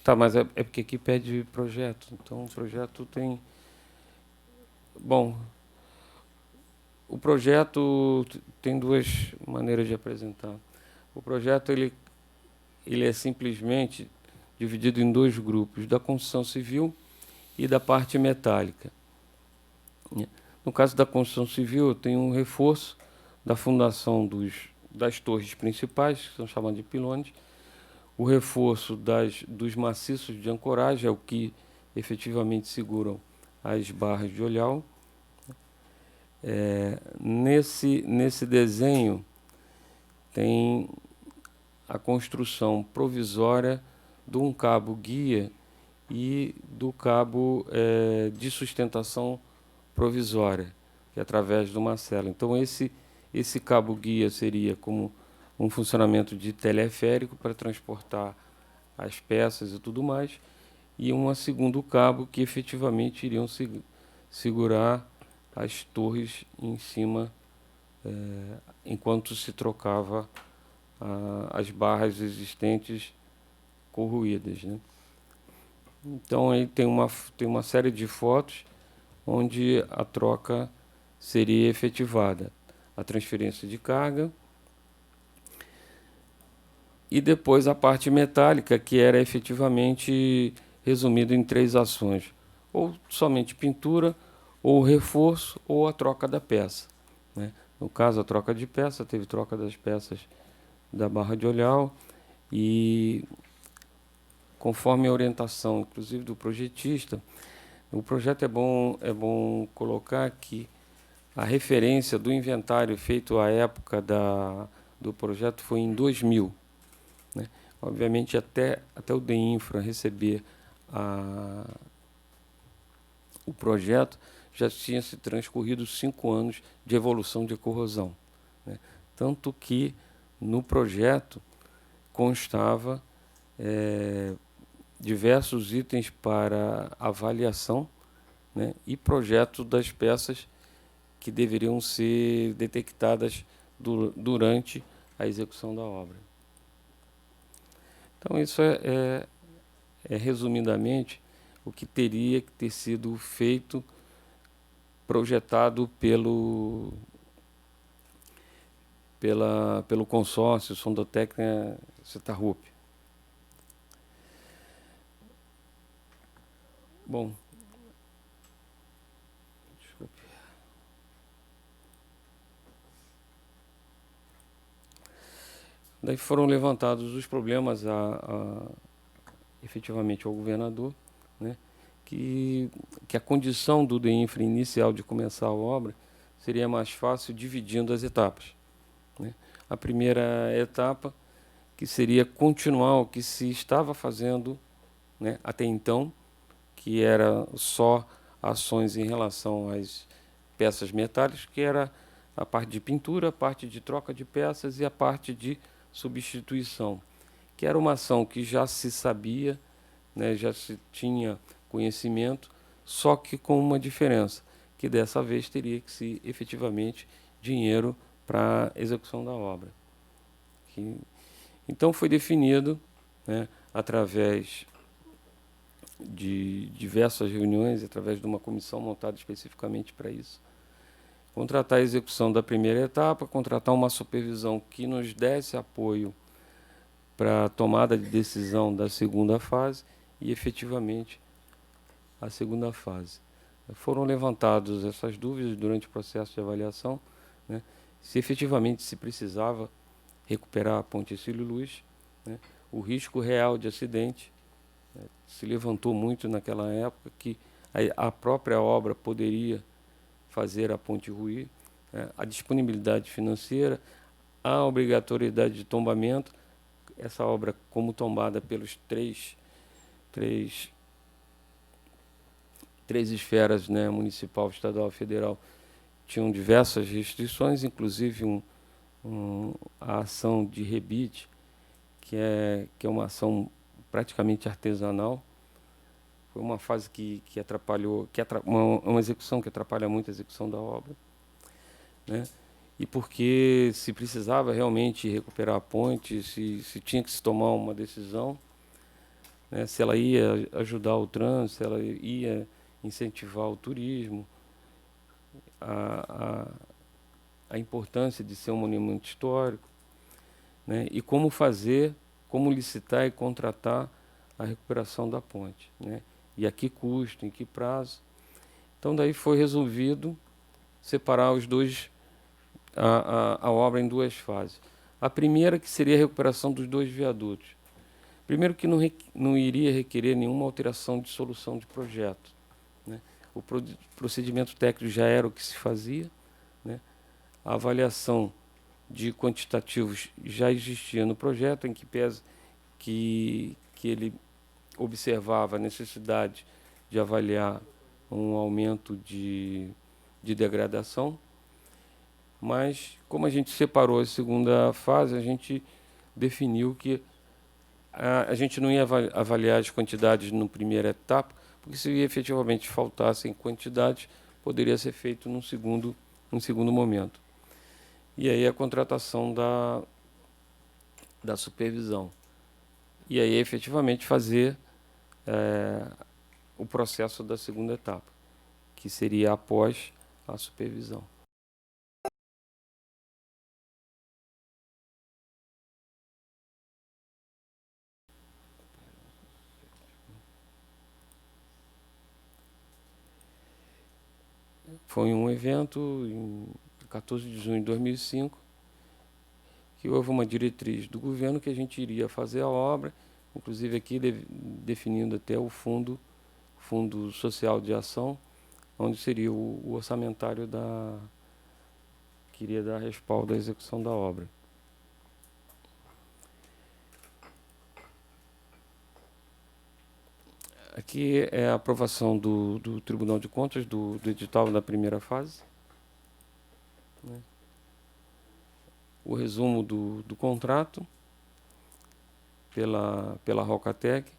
Tá, mas é porque aqui pede projeto. Então, o projeto tem. Bom, o projeto tem duas maneiras de apresentar. O projeto ele é simplesmente dividido em dois grupos, da construção civil e da parte metálica. No caso da construção civil, tem um reforço da fundação das torres principais, que são chamadas de pilones, o reforço dos maciços de ancoragem, é o que efetivamente seguram as barras de olhal. Nesse desenho tem a construção provisória de um cabo guia e do cabo de sustentação provisória, que é através de uma cela. Então, esse cabo guia seria como um funcionamento de teleférico para transportar as peças e tudo mais, e um segundo cabo que efetivamente iriam segurar as torres em cima enquanto se trocava as barras existentes corroídas, né? Então aí tem uma série de fotos onde a troca seria efetivada, a transferência de carga e depois a parte metálica, que era efetivamente resumido em três ações: ou somente pintura, ou reforço, ou a troca da peça, né? No caso, a troca de peça, teve troca das peças da barra de olhal e, conforme a orientação, inclusive do projetista, o projeto é bom colocar que a referência do inventário feito à época do projeto foi em 2000, né? Obviamente, até o DEINFRA receber a, o projeto, já tinha se transcorrido 5 anos de evolução de corrosão, né? Tanto que no projeto constava diversos itens para avaliação, né, e projeto das peças que deveriam ser detectadas durante a execução da obra. Então, isso resumidamente, o que teria que ter sido feito, projetado pelo consórcio Sondotécnica Cetarrup. Bom, desculpe. Daí foram levantados os problemas efetivamente ao governador, né, que a condição do DEINFRA inicial de começar a obra seria mais fácil dividindo as etapas, né? A primeira etapa, que seria continuar o que se estava fazendo, né, até então, que era só ações em relação às peças metálicas, que era a parte de pintura, a parte de troca de peças e a parte de substituição, que era uma ação que já se sabia, né, já se tinha conhecimento, só que com uma diferença, que dessa vez teria que ser efetivamente dinheiro para a execução da obra. Então foi definido, né, através de diversas reuniões, através de uma comissão montada especificamente para isso, contratar a execução da primeira etapa, contratar uma supervisão que nos desse apoio para a tomada de decisão da segunda fase e, efetivamente, a segunda fase. Foram levantadas essas dúvidas durante o processo de avaliação, né, se efetivamente se precisava recuperar a ponte Ercílio Luz, né, o risco real de acidente, né, se levantou muito naquela época que a própria obra poderia fazer a ponte ruir, né, a disponibilidade financeira, a obrigatoriedade de tombamento, essa obra como tombada pelos três, três esferas, né, municipal, estadual e federal, tinham diversas restrições, inclusive a ação de rebite, que é uma ação praticamente artesanal. Foi uma fase que atrapalhou, uma execução que atrapalha muito a execução da obra, né? E porque se precisava realmente recuperar a ponte, se tinha que se tomar uma decisão, né, se ela ia ajudar o trânsito, se ela ia incentivar o turismo, a, a importância de ser um monumento histórico, né, e como fazer, como licitar e contratar a recuperação da ponte, né, e a que custo, em que prazo. Então daí foi resolvido separar os dois, a obra em duas fases. A primeira, que seria a recuperação dos dois viadutos. Primeiro, que não iria requerer nenhuma alteração de solução de projeto, né? O procedimento técnico já era o que se fazia, né? A avaliação de quantitativos já existia no projeto, em que pese que ele observava a necessidade de avaliar um aumento de degradação, mas como a gente separou a segunda fase, a gente definiu que a gente não ia avaliar as quantidades na primeira etapa, porque se efetivamente faltassem quantidades, poderia ser feito num segundo momento. E aí a contratação da supervisão. E aí efetivamente fazer o processo da segunda etapa, que seria após a supervisão. Foi um evento em 14 de junho de 2005, que houve uma diretriz do governo que a gente iria fazer a obra, inclusive aqui definindo até o Fundo Social de Ação, onde seria o orçamentário que iria dar respaldo à execução da obra. Aqui é a aprovação do Tribunal de Contas do edital da primeira fase, né? O resumo do contrato pela Rocatec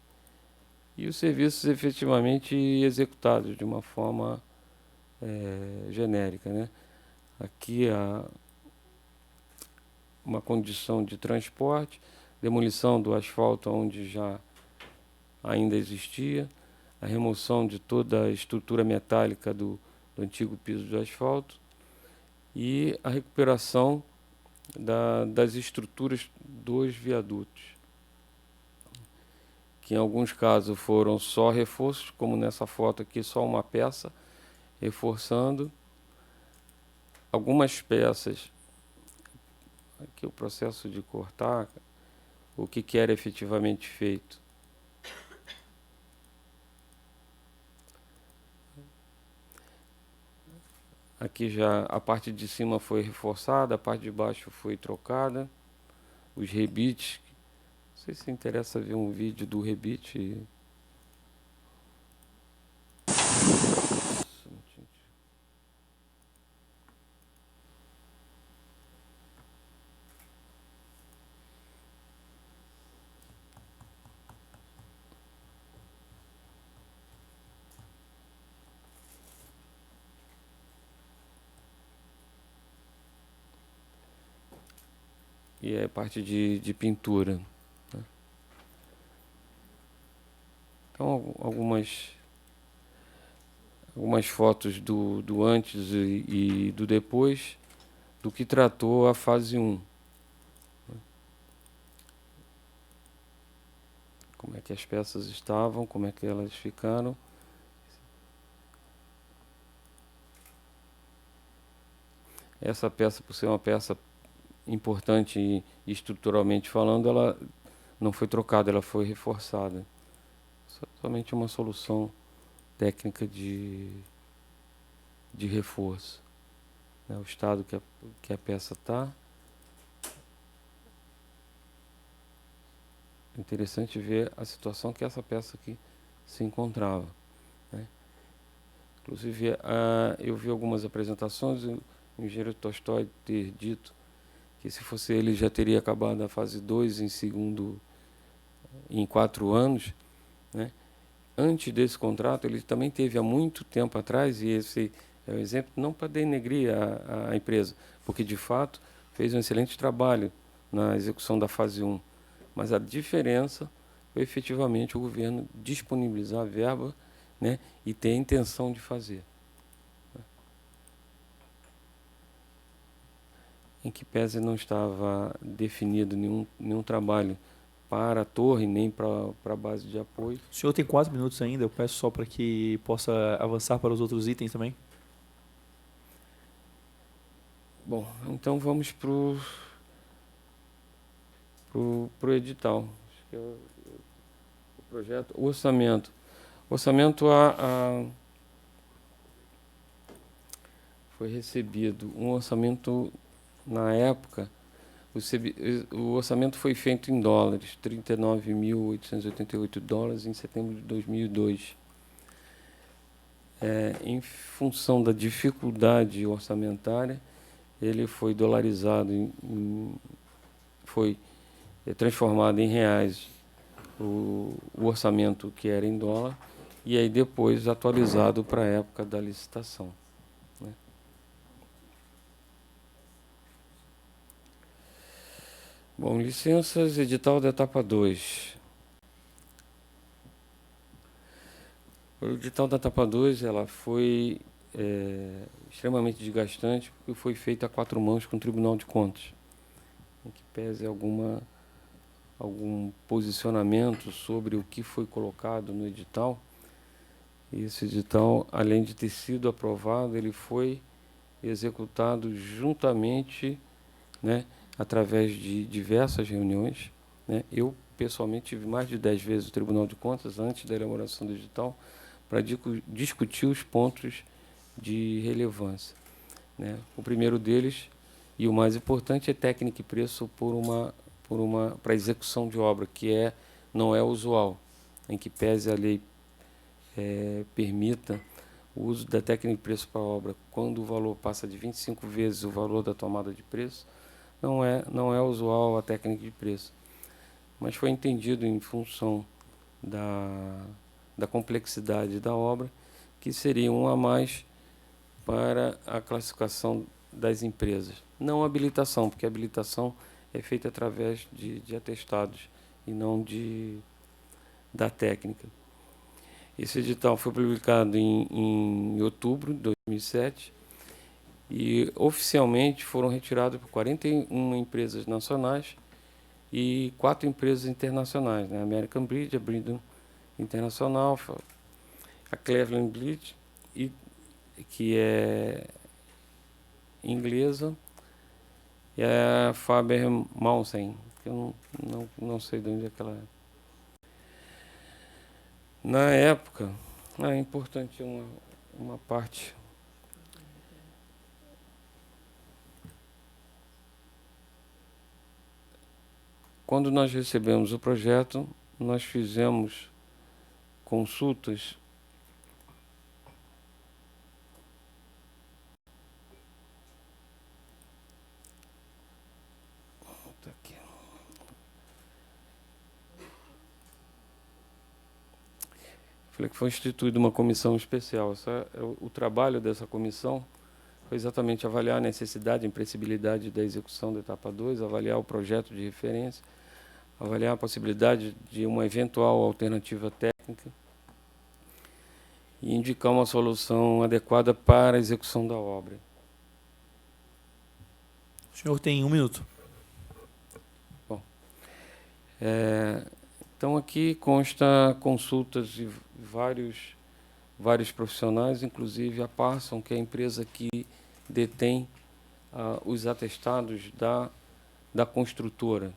e os serviços efetivamente executados de uma forma genérica, né? Aqui uma condição de transporte, demolição do asfalto onde já ainda existia, a remoção de toda a estrutura metálica do antigo piso de asfalto e a recuperação das estruturas dos viadutos, que em alguns casos foram só reforços, como nessa foto aqui, só uma peça reforçando. Algumas peças, aqui o processo de cortar, o que era efetivamente feito. Aqui já a parte de cima foi reforçada, a parte de baixo foi trocada. Os rebites, não sei se interessa ver um vídeo do rebite. E é parte de pintura, né? Então, algumas fotos do antes e do depois do que tratou a fase 1. Como é que as peças estavam, como é que elas ficaram. Essa peça, por ser uma peça importante e estruturalmente falando, ela não foi trocada, ela foi reforçada. Somente uma solução técnica de reforço, né? O estado que a peça está. É interessante ver a situação que essa peça aqui se encontrava, né? Inclusive, eu vi algumas apresentações, o engenheiro Tolstói ter dito que se fosse ele já teria acabado a fase 2 em 4 anos, né? Antes desse contrato, ele também teve há muito tempo atrás, e esse é um exemplo não para denegrir a empresa, porque de fato fez um excelente trabalho na execução da fase 1, mas a diferença foi efetivamente o governo disponibilizar a verba, né, e ter a intenção de fazer. Em que pese não estava definido nenhum trabalho para a torre, nem para a base de apoio. O senhor tem 4 minutos ainda, eu peço só para que possa avançar para os outros itens também. Bom, então vamos para o edital. Acho que é o projeto, o orçamento. O orçamento foi recebido um orçamento na época. O orçamento foi feito em dólares, 39.888 dólares em setembro de 2002. Em função da dificuldade orçamentária, ele foi dolarizado, foi transformado em reais o orçamento que era em dólar, e aí depois atualizado para a época da licitação, né? Bom, licenças, edital da etapa 2. O edital da etapa 2 ela foi extremamente desgastante, porque foi feita a 4 mãos com o Tribunal de Contas, em que pese algum posicionamento sobre o que foi colocado no edital. E esse edital, além de ter sido aprovado, ele foi executado juntamente, né, através de diversas reuniões, né. Eu, pessoalmente, tive mais de 10 vezes o Tribunal de Contas antes da elaboração do edital para discutir os pontos de relevância, né. O primeiro deles, e o mais importante, é técnica e preço para execução de obra, que não é usual, em que pese a lei permita o uso da técnica de preço para a obra quando o valor passa de 25 vezes o valor da tomada de preço. Não é usual a técnica de preço, mas foi entendido em função da complexidade da obra que seria um a mais para a classificação das empresas. Não habilitação, porque a habilitação é feita através de atestados e não da técnica. Esse edital foi publicado em outubro de 2007 e oficialmente foram retirados por 41 empresas nacionais e 4 empresas internacionais, né? A American Bridge, a Bridge Internacional, a Cleveland Bridge, que é inglesa, e a Faber-Maunsell, que eu não sei de onde é que ela é. Na época, é importante uma parte. Quando nós recebemos o projeto, nós fizemos consultas Falei que foi instituída uma comissão especial. O trabalho dessa comissão foi exatamente avaliar a necessidade e imprescindibilidade da execução da etapa 2, avaliar o projeto de referência, avaliar a possibilidade de uma eventual alternativa técnica e indicar uma solução adequada para a execução da obra. O senhor tem 1 minuto. Bom, então aqui consta consultas de vários profissionais, inclusive a Parson, que é a empresa que detém os atestados da construtora,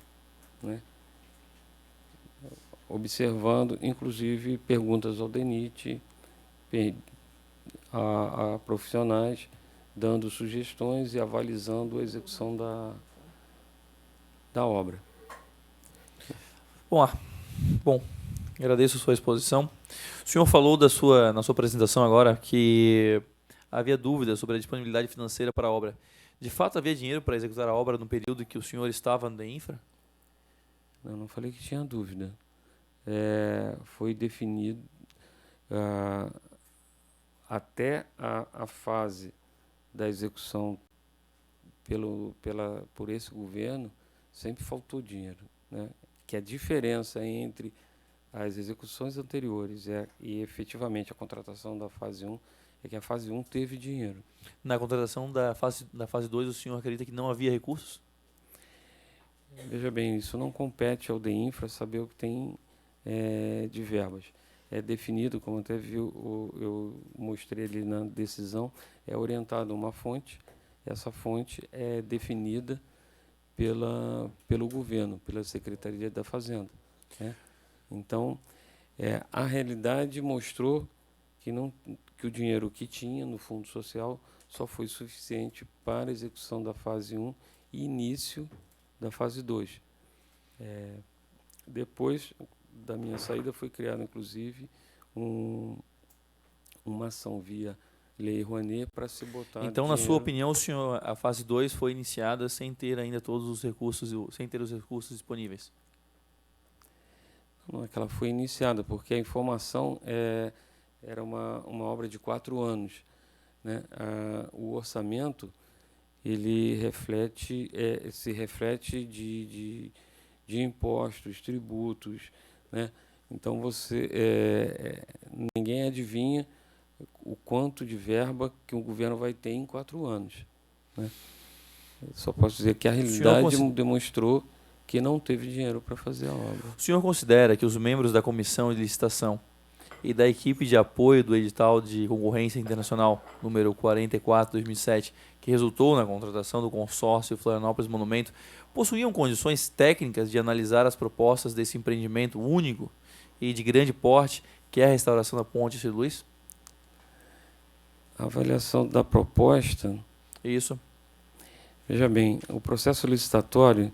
né? Observando, inclusive, perguntas ao DENIT, a profissionais, dando sugestões e avalizando a execução da obra. Bom, agradeço a sua exposição. O senhor falou na sua apresentação agora que havia dúvidas sobre a disponibilidade financeira para a obra. De fato, havia dinheiro para executar a obra no período que o senhor estava no DEINFRA? Não falei que tinha dúvida. Foi definido até a fase da execução por esse governo, sempre faltou dinheiro, né? Que a diferença entre as execuções anteriores e efetivamente a contratação da fase 1, é que a fase 1 teve dinheiro. Na contratação da fase 2, o senhor acredita que não havia recursos? Veja bem, isso não compete ao DEINFRA saber o que tem de verbas. É definido, como até viu, eu mostrei ali na decisão, é orientado uma fonte, essa fonte é definida pelo governo, pela Secretaria da Fazenda, né? Então, a realidade mostrou que o dinheiro que tinha no Fundo Social só foi suficiente para a execução da fase 1 e início da fase 2. Depois da minha saída foi criada, inclusive, uma ação via Lei Rouanet para se botar Então, na sua opinião, senhor, a fase 2 foi iniciada sem ter ainda todos os recursos, sem ter os recursos disponíveis? Não é que ela foi iniciada, porque a informação era uma obra de 4 anos, né? O orçamento ele se reflete de impostos, tributos, né? Então ninguém adivinha o quanto de verba que o governo vai ter em 4 anos, né? Só posso dizer que a realidade demonstrou que não teve dinheiro para fazer a obra. O senhor considera que os membros da comissão de licitação e da equipe de apoio do edital de concorrência internacional número 44/2007, que resultou na contratação do consórcio Florianópolis Monumento, possuíam condições técnicas de analisar as propostas desse empreendimento único e de grande porte, que é a restauração da Ponte Cid Luiz? A avaliação da proposta... Isso. Veja bem, o processo licitatório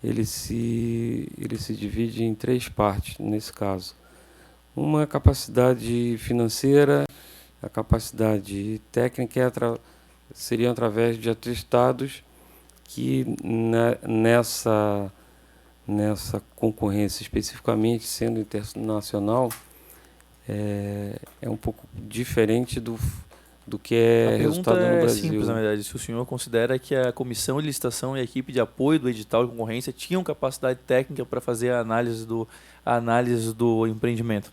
ele se divide em 3 partes, nesse caso. Uma capacidade financeira, a capacidade técnica seria através de atestados que nessa concorrência, especificamente sendo internacional, é um pouco diferente do que é resultado no Brasil. A pergunta é simples, na verdade. Se o senhor considera que a comissão de licitação e a equipe de apoio do edital de concorrência tinham capacidade técnica para fazer a análise do empreendimento,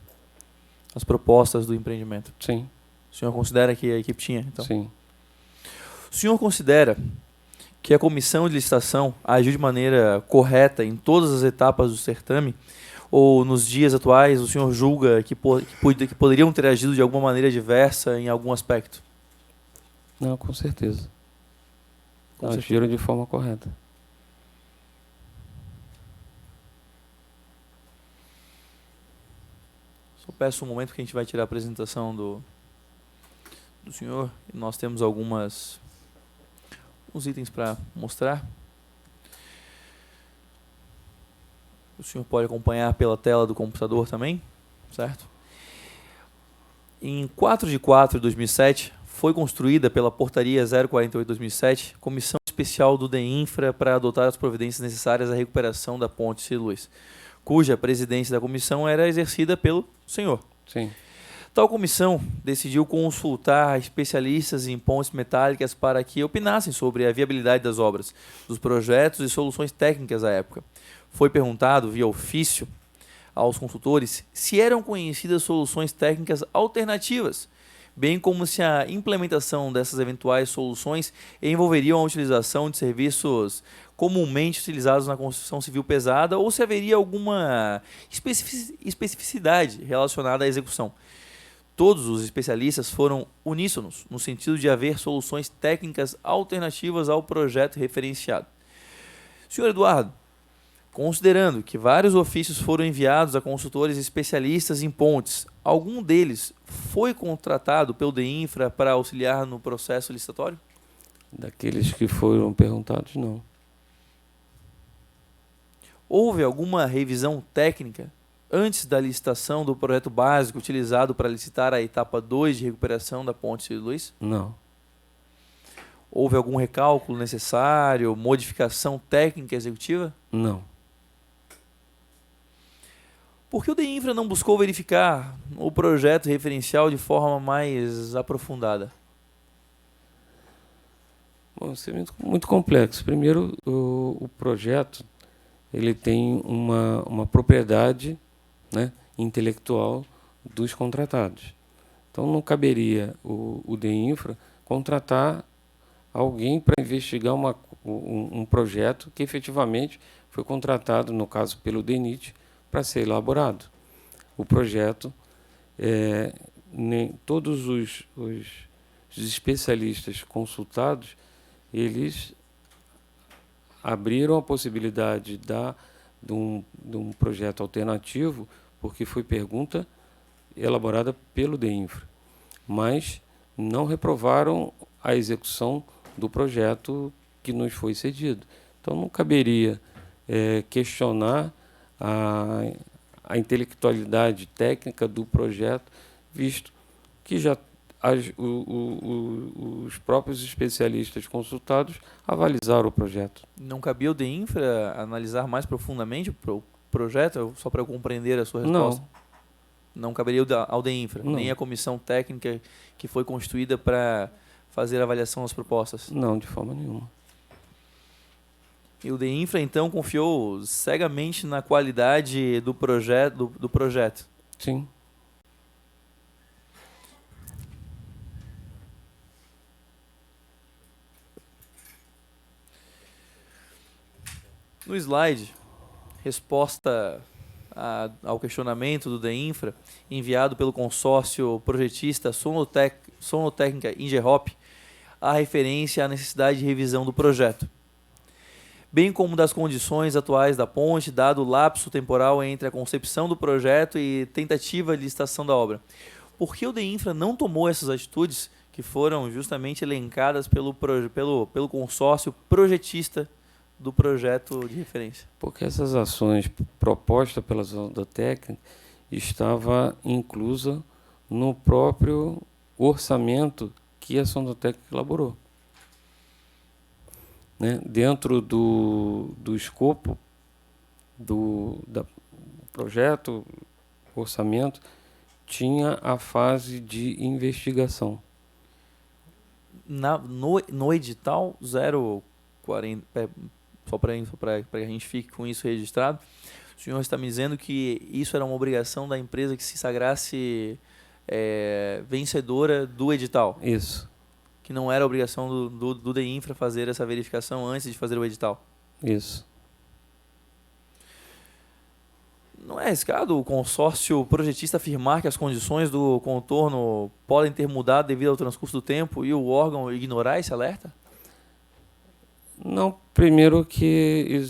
as propostas do empreendimento? Sim. O senhor considera que a equipe tinha, então? Sim. O senhor considera que a comissão de licitação agiu de maneira correta em todas as etapas do certame? Ou nos dias atuais o senhor julga que poderiam ter agido de alguma maneira diversa em algum aspecto? Não, com certeza. Agiram de forma correta. Só peço um momento que a gente vai tirar a apresentação do senhor. E nós temos alguns itens para mostrar. O senhor pode acompanhar pela tela do computador também, certo? Em 4 de 4 de 2007, foi construída pela Portaria 048/2007, Comissão Especial do DEINFRA para adotar as providências necessárias à recuperação da Ponte Cid Luiz, cuja presidência da comissão era exercida pelo senhor. Sim. Tal comissão decidiu consultar especialistas em pontes metálicas para que opinassem sobre a viabilidade das obras, dos projetos e soluções técnicas à época. Foi perguntado, via ofício, aos consultores se eram conhecidas soluções técnicas alternativas, bem como se a implementação dessas eventuais soluções envolveriam a utilização de serviços comumente utilizados na construção civil pesada ou se haveria alguma especificidade relacionada à execução. Todos os especialistas foram uníssonos no sentido de haver soluções técnicas alternativas ao projeto referenciado. Senhor Eduardo, considerando que vários ofícios foram enviados a consultores especialistas em pontes, algum deles foi contratado pelo DEINFRA para auxiliar no processo licitatório? Daqueles que foram perguntados, não. Houve alguma revisão técnica antes da licitação do projeto básico utilizado para licitar a etapa 2 de recuperação da Ponte Cid Luiz? Não. Houve algum recálculo necessário, modificação técnica executiva? Não. Por que o DEINFRA não buscou verificar o projeto referencial de forma mais aprofundada? Bom, isso é muito complexo. Primeiro, o projeto ele tem uma propriedade, né, intelectual dos contratados. Então, não caberia o DEINFRA contratar alguém para investigar um projeto que efetivamente foi contratado, no caso, pelo DENIT, para ser elaborado. O projeto, todos os especialistas consultados, eles abriram a possibilidade de um projeto alternativo, porque foi pergunta elaborada pelo DEINFRA, mas não reprovaram a execução do projeto que nos foi cedido. Então, não caberia questionar a intelectualidade técnica do projeto, visto que já os próprios especialistas consultados avalizaram o projeto. Não cabia o DEINFRA analisar mais profundamente o projeto, só para eu compreender a sua resposta? Não caberia ao DEINFRA, nem a comissão técnica que foi constituída para fazer a avaliação das propostas? Não, de forma nenhuma. E o DEINFRA, então, confiou cegamente na qualidade do projeto? Sim. No slide, resposta ao questionamento do DEINFRA, enviado pelo consórcio projetista Sonotécnica Ingerop, há referência à necessidade de revisão do projeto, bem como das condições atuais da ponte, dado o lapso temporal entre a concepção do projeto e tentativa de licitação da obra. Por que o DEINFRA não tomou essas atitudes que foram justamente elencadas pelo consórcio projetista do projeto de referência? Porque essas ações propostas pela Sonotécnica estava inclusa no próprio orçamento que a Sonotécnica elaborou. Né? Dentro do escopo do projeto, orçamento, tinha a fase de investigação. No edital 040, só para que a gente fique com isso registrado, o senhor está me dizendo que isso era uma obrigação da empresa que se sagrasse vencedora do edital? Isso. Que não era obrigação do DEINFRA fazer essa verificação antes de fazer o edital? Isso. Não é arriscado o consórcio projetista afirmar que as condições do contorno podem ter mudado devido ao transcurso do tempo e o órgão ignorar esse alerta? Não, primeiro que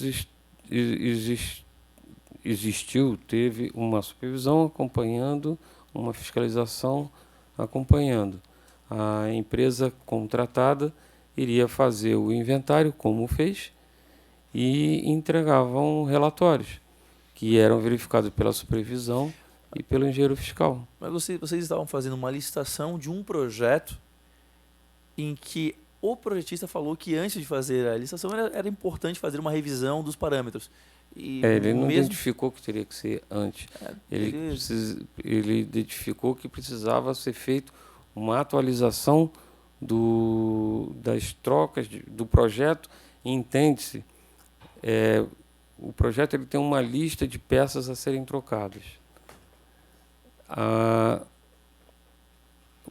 teve uma supervisão acompanhando, uma fiscalização acompanhando. A empresa contratada iria fazer o inventário, como fez, e entregavam relatórios, que eram verificados pela supervisão e pelo engenheiro fiscal. Mas vocês estavam fazendo uma licitação de um projeto em que o projetista falou que antes de fazer a licitação era importante fazer uma revisão dos parâmetros. E ele não identificou que teria que ser antes. Ele identificou que precisava ser feito uma atualização das trocas do projeto. Entende-se, o projeto ele tem uma lista de peças a serem trocadas.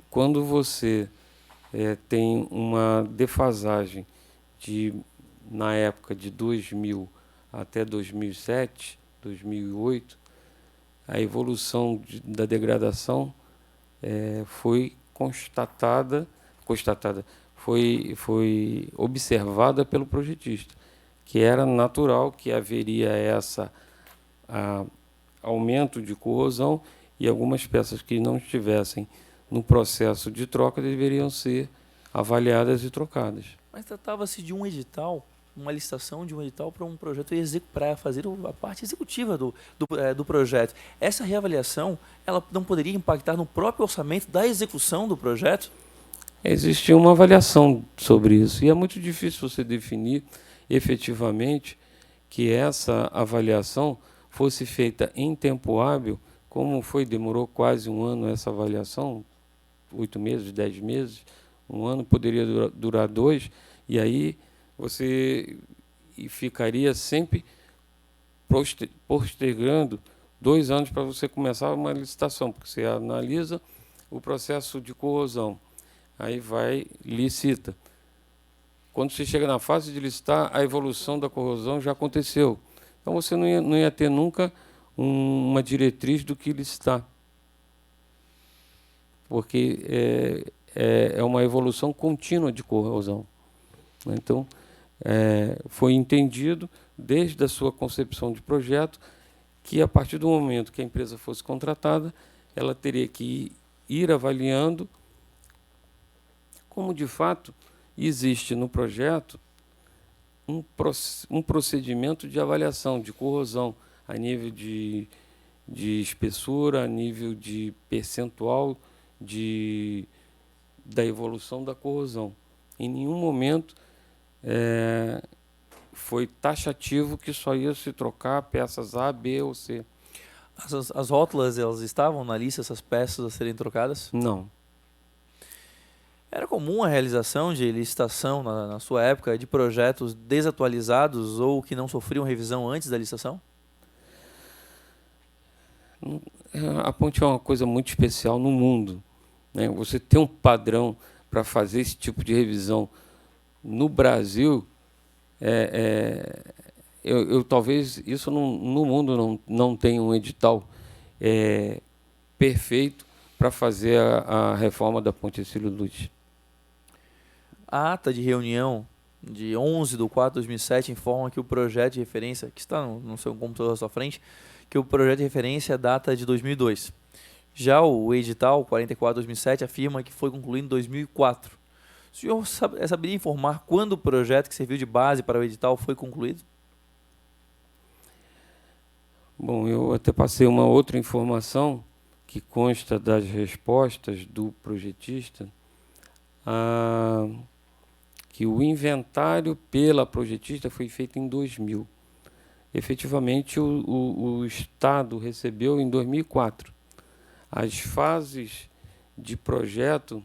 Quando você tem uma defasagem na época de 2000 até 2007, 2008, a evolução da degradação foi constatada, foi observada pelo projetista, que era natural que haveria aumento de corrosão e algumas peças que não estivessem no processo de troca deveriam ser avaliadas e trocadas. Mas tratava-se de um edital, uma licitação de um edital para um projeto para fazer a parte executiva do projeto. Essa reavaliação, ela não poderia impactar no próprio orçamento da execução do projeto? Existia uma avaliação sobre isso e é muito difícil você definir efetivamente que essa avaliação fosse feita em tempo hábil, como demorou quase um ano essa avaliação, 8 meses, 10 meses, um ano poderia durar 2, e aí você ficaria sempre postergando 2 anos para você começar uma licitação, porque você analisa o processo de corrosão, aí vai, licita. Quando você chega na fase de licitar, a evolução da corrosão já aconteceu. Então você não ia ter nunca uma diretriz do que licitar, porque é uma evolução contínua de corrosão. Então, foi entendido, desde a sua concepção de projeto, que a partir do momento que a empresa fosse contratada, ela teria que ir avaliando como, de fato, existe no projeto um procedimento de avaliação de corrosão a nível de espessura, a nível de percentual da evolução da corrosão. Em nenhum momento foi taxativo que só ia se trocar peças A, B ou C. As rótulas, elas estavam na lista, essas peças a serem trocadas? Não. Era comum a realização de licitação na sua época de projetos desatualizados ou que não sofriam revisão antes da licitação? A ponte é uma coisa muito especial no mundo, né? Você ter um padrão para fazer esse tipo de revisão no Brasil, talvez isso no mundo não tenha um edital perfeito para fazer a reforma da ponte Hercílio Luz. A ata de reunião de 11/4/2007 informa que o projeto de referência, que está no seu computador à sua frente, que o projeto de referência data de 2002. Já o edital 44/2007 afirma que foi concluído em 2004. O senhor saberia informar quando o projeto que serviu de base para o edital foi concluído? Bom, eu até passei uma outra informação que consta das respostas do projetista, que o inventário pela projetista foi feito em 2000. Efetivamente, o Estado recebeu em 2004. As fases de projeto,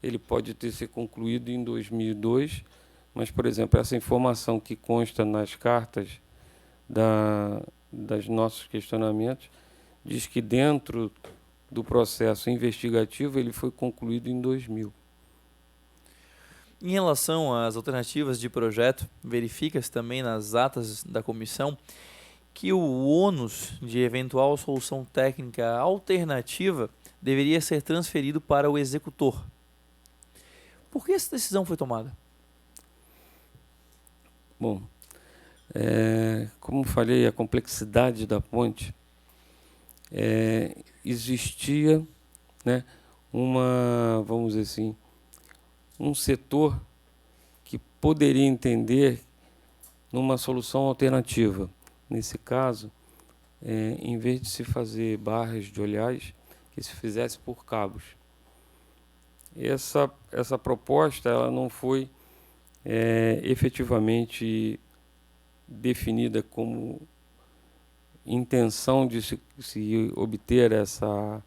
ele pode ter sido concluído em 2002, mas, por exemplo, essa informação que consta nas cartas das nossos questionamentos, diz que dentro do processo investigativo ele foi concluído em 2000. Em relação às alternativas de projeto, verifica-se também nas atas da comissão que o ônus de eventual solução técnica alternativa deveria ser transferido para o executor. Por que essa decisão foi tomada? Bom, como falei, a complexidade da ponte, existia, né, vamos dizer assim, um setor que poderia entender numa solução alternativa. Nesse caso, em vez de se fazer barras de olhais, que se fizesse por cabos. Essa proposta ela não foi efetivamente definida como intenção de se obter essa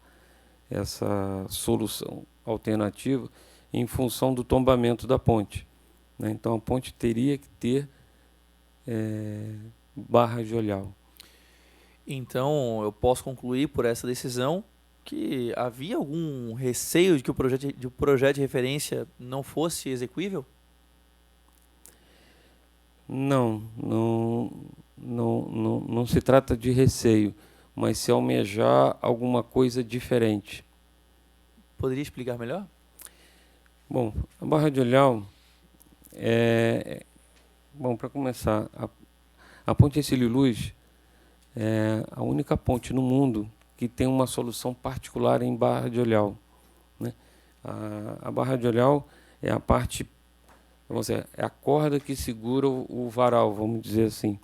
solução alternativa em função do tombamento da ponte, né? Então a ponte teria que ter barras de olhal. Então eu posso concluir por essa decisão que havia algum receio de que o projeto de referência não fosse execuível? Não se trata de receio, mas se almejar alguma coisa diferente. Poderia explicar melhor? Bom, a barra de olhal bom, para começar, a ponte Hercílio Luz é a única ponte no mundo que tem uma solução particular em barra de olhal, né? A barra de olhal é a parte, vamos dizer, é a corda que segura o varal, vamos dizer assim.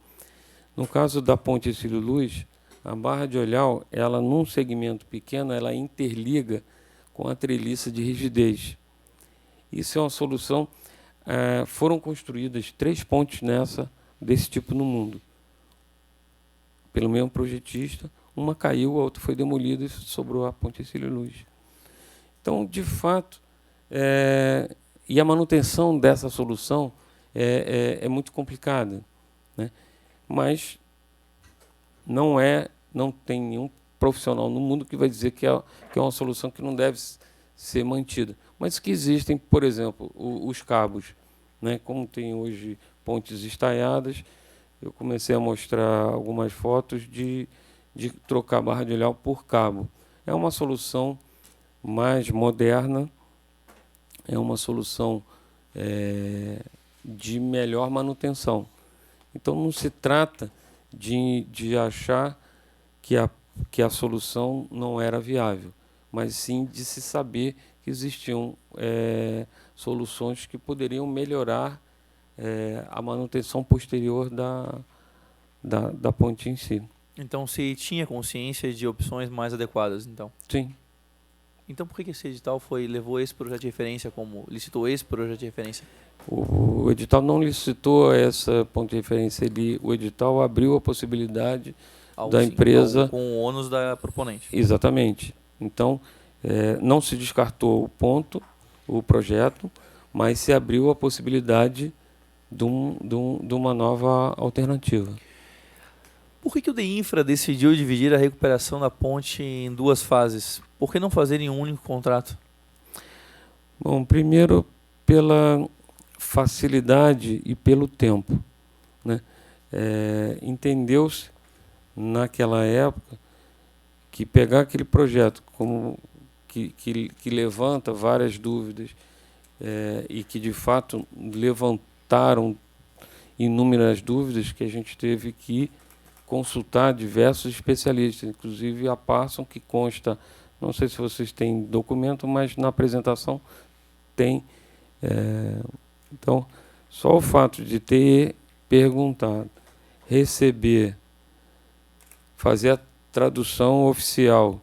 No caso da ponte Hercílio Luz, a barra de olhal, ela num segmento pequeno, ela interliga com a treliça de rigidez. Isso é uma solução. Foram construídas 3 pontes desse tipo no mundo, pelo mesmo projetista. Uma caiu, a outra foi demolida e sobrou a ponte Hercílio Luz. Então, de fato, e a manutenção dessa solução é muito complicada, né? Mas não é não tem nenhum profissional no mundo que vai dizer que é uma solução que não deve ser mantida. Mas que existem, por exemplo, os cabos, né? Como tem hoje pontes estaiadas, eu comecei a mostrar algumas fotos de trocar barra de ilhau por cabo. É uma solução mais moderna, é uma solução de melhor manutenção. Então, não se trata de achar que a solução não era viável, mas sim de se saber que existiam soluções que poderiam melhorar a manutenção posterior da ponte em si. Então, se tinha consciência de opções mais adequadas, então. Sim. Então, por que esse edital levou esse projeto de referência licitou esse projeto de referência? O edital não licitou essa ponte de referência. O edital abriu a possibilidade da empresa... Com o ônus da proponente. Exatamente. Então, não se descartou o projeto, mas se abriu a possibilidade de uma nova alternativa. Por que o DEINFRA decidiu dividir a recuperação da ponte em duas fases? Por que não fazer em um único contrato? Bom, primeiro pela facilidade e pelo tempo, né? Entendeu-se naquela época que pegar aquele projeto que levanta várias dúvidas e que de fato levantaram inúmeras dúvidas, que a gente teve que consultar diversos especialistas, inclusive a Parson, que consta, não sei se vocês têm documento, mas na apresentação tem. Então, só o fato de ter perguntado, receber, fazer a tradução oficial,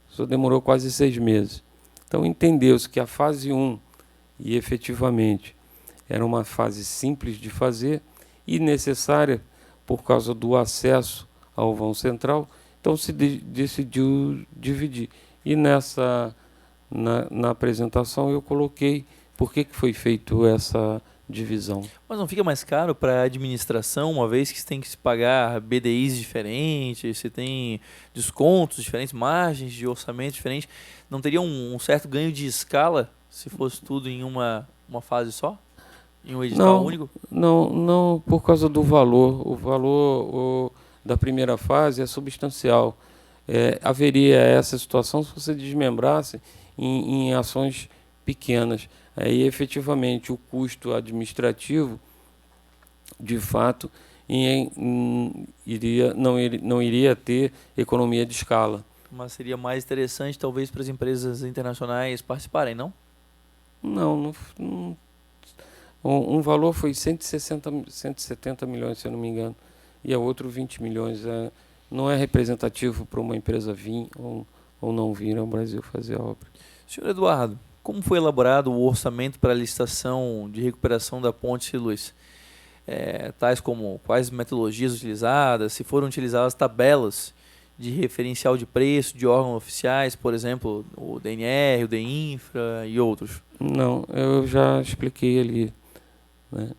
só demorou quase 6 meses. Então, entendeu-se que a fase 1, e efetivamente era uma fase simples de fazer e necessária por causa do acesso ao vão central, então se decidiu dividir. E na apresentação eu coloquei por que foi feito essa divisão. Mas não fica mais caro para a administração, uma vez que você tem que se pagar BDIs diferentes, você tem descontos diferentes, margens de orçamento diferentes? Não teria um certo ganho de escala se fosse tudo em uma fase só? Em um edital único? Não, por causa do valor. O valor da primeira fase é substancial. Haveria essa situação se você desmembrasse em ações pequenas. Aí, efetivamente, o custo administrativo, de fato, não iria ter economia de escala. Mas seria mais interessante, talvez, para as empresas internacionais participarem, não? Não. Um valor foi 170 milhões, se eu não me engano, e a outro 20 milhões. Não é representativo para uma empresa vir ou não vir ao Brasil fazer a obra. Senhor Eduardo, como foi elaborado o orçamento para a licitação de recuperação da ponte Luiz? Tais como quais metodologias utilizadas, se foram utilizadas tabelas de referencial de preço de órgãos oficiais, por exemplo, o DNR, o DEINFRA e outros? Não, eu já expliquei ali, né?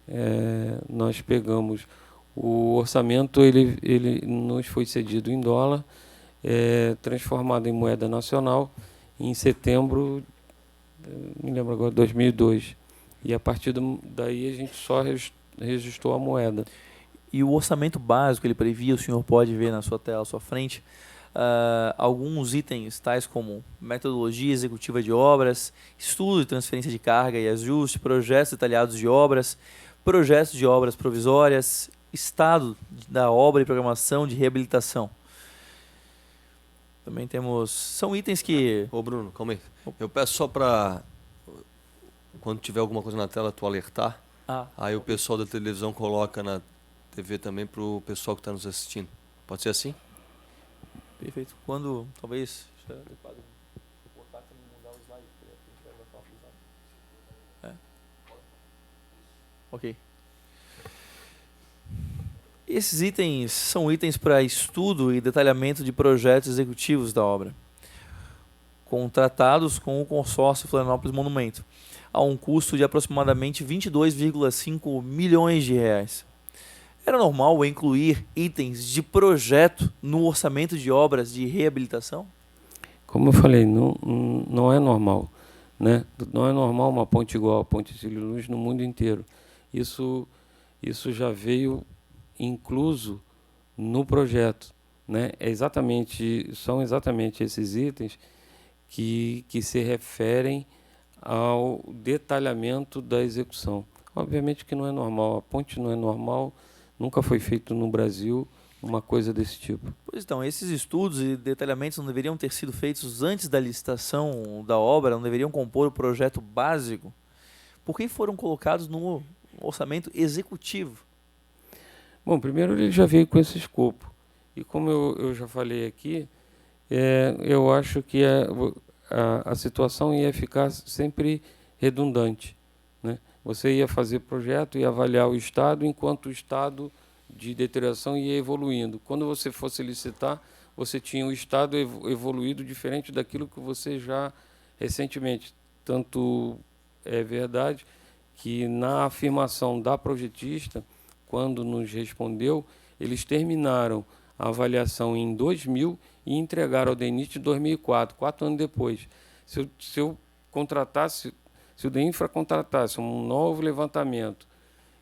Nós pegamos o orçamento, ele nos foi cedido em dólar, transformado em moeda nacional em setembro, me lembro agora, 2002. E a partir daí a gente só registrou a moeda. E o orçamento básico, ele previa, o senhor pode ver na sua tela, à sua frente, alguns itens tais como metodologia executiva de obras, estudo de transferência de carga e ajuste, projetos detalhados de obras, projetos de obras provisórias, estado da obra e programação de reabilitação. Também temos... São itens que... Ô Bruno, calma aí. Eu peço só para, quando tiver alguma coisa na tela, tu alertar. Aí o pessoal da televisão coloca na TV também para o pessoal que está nos assistindo. Pode ser assim? Perfeito. Quando, talvez, seja adequado suportar também mudar o slide, porque a gente vai botar o slide. Ok. Esses itens são itens para estudo e detalhamento de projetos executivos da obra, contratados com o consórcio Florianópolis Monumento, a um custo de aproximadamente R$ 22,5 milhões. Era normal incluir itens de projeto no orçamento de obras de reabilitação? Como eu falei, não é normal, né? Não é normal uma ponte igual a Ponte Sírio-Luz no mundo inteiro. Isso já veio incluso no projeto, né? São exatamente esses itens que se referem ao detalhamento da execução. Obviamente que não é normal, a ponte não é normal, nunca foi feito no Brasil uma coisa desse tipo. Pois então, esses estudos e detalhamentos não deveriam ter sido feitos antes da licitação da obra, não deveriam compor o projeto básico? Por que foram colocados no orçamento executivo? Bom, primeiro ele já veio com esse escopo. E como eu já falei aqui, eu acho que a situação ia ficar sempre redundante, né? Você ia fazer projeto e avaliar o estado, enquanto o estado de deterioração ia evoluindo. Quando você fosse licitar, você tinha o estado evoluído diferente daquilo que você já recentemente. Tanto é verdade que na afirmação da projetista, quando nos respondeu, eles terminaram a avaliação em 2000 e entregaram ao DENIT em 2004, 4 anos depois. Se eu contratasse, se o DENIFRA contratasse um novo levantamento,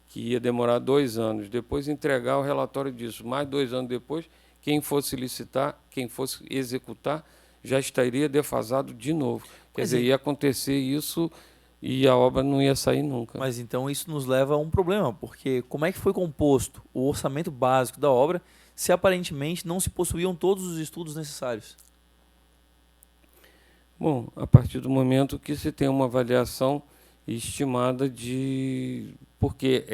que ia demorar 2 anos, depois entregar o relatório disso, mais 2 anos depois, quem fosse licitar, quem fosse executar, já estaria defasado de novo. Quer dizer, ia acontecer isso e a obra não ia sair nunca. Mas então isso nos leva a um problema, porque como é que foi composto o orçamento básico da obra se aparentemente não se possuíam todos os estudos necessários? Bom, a partir do momento que se tem uma avaliação estimada de... Porque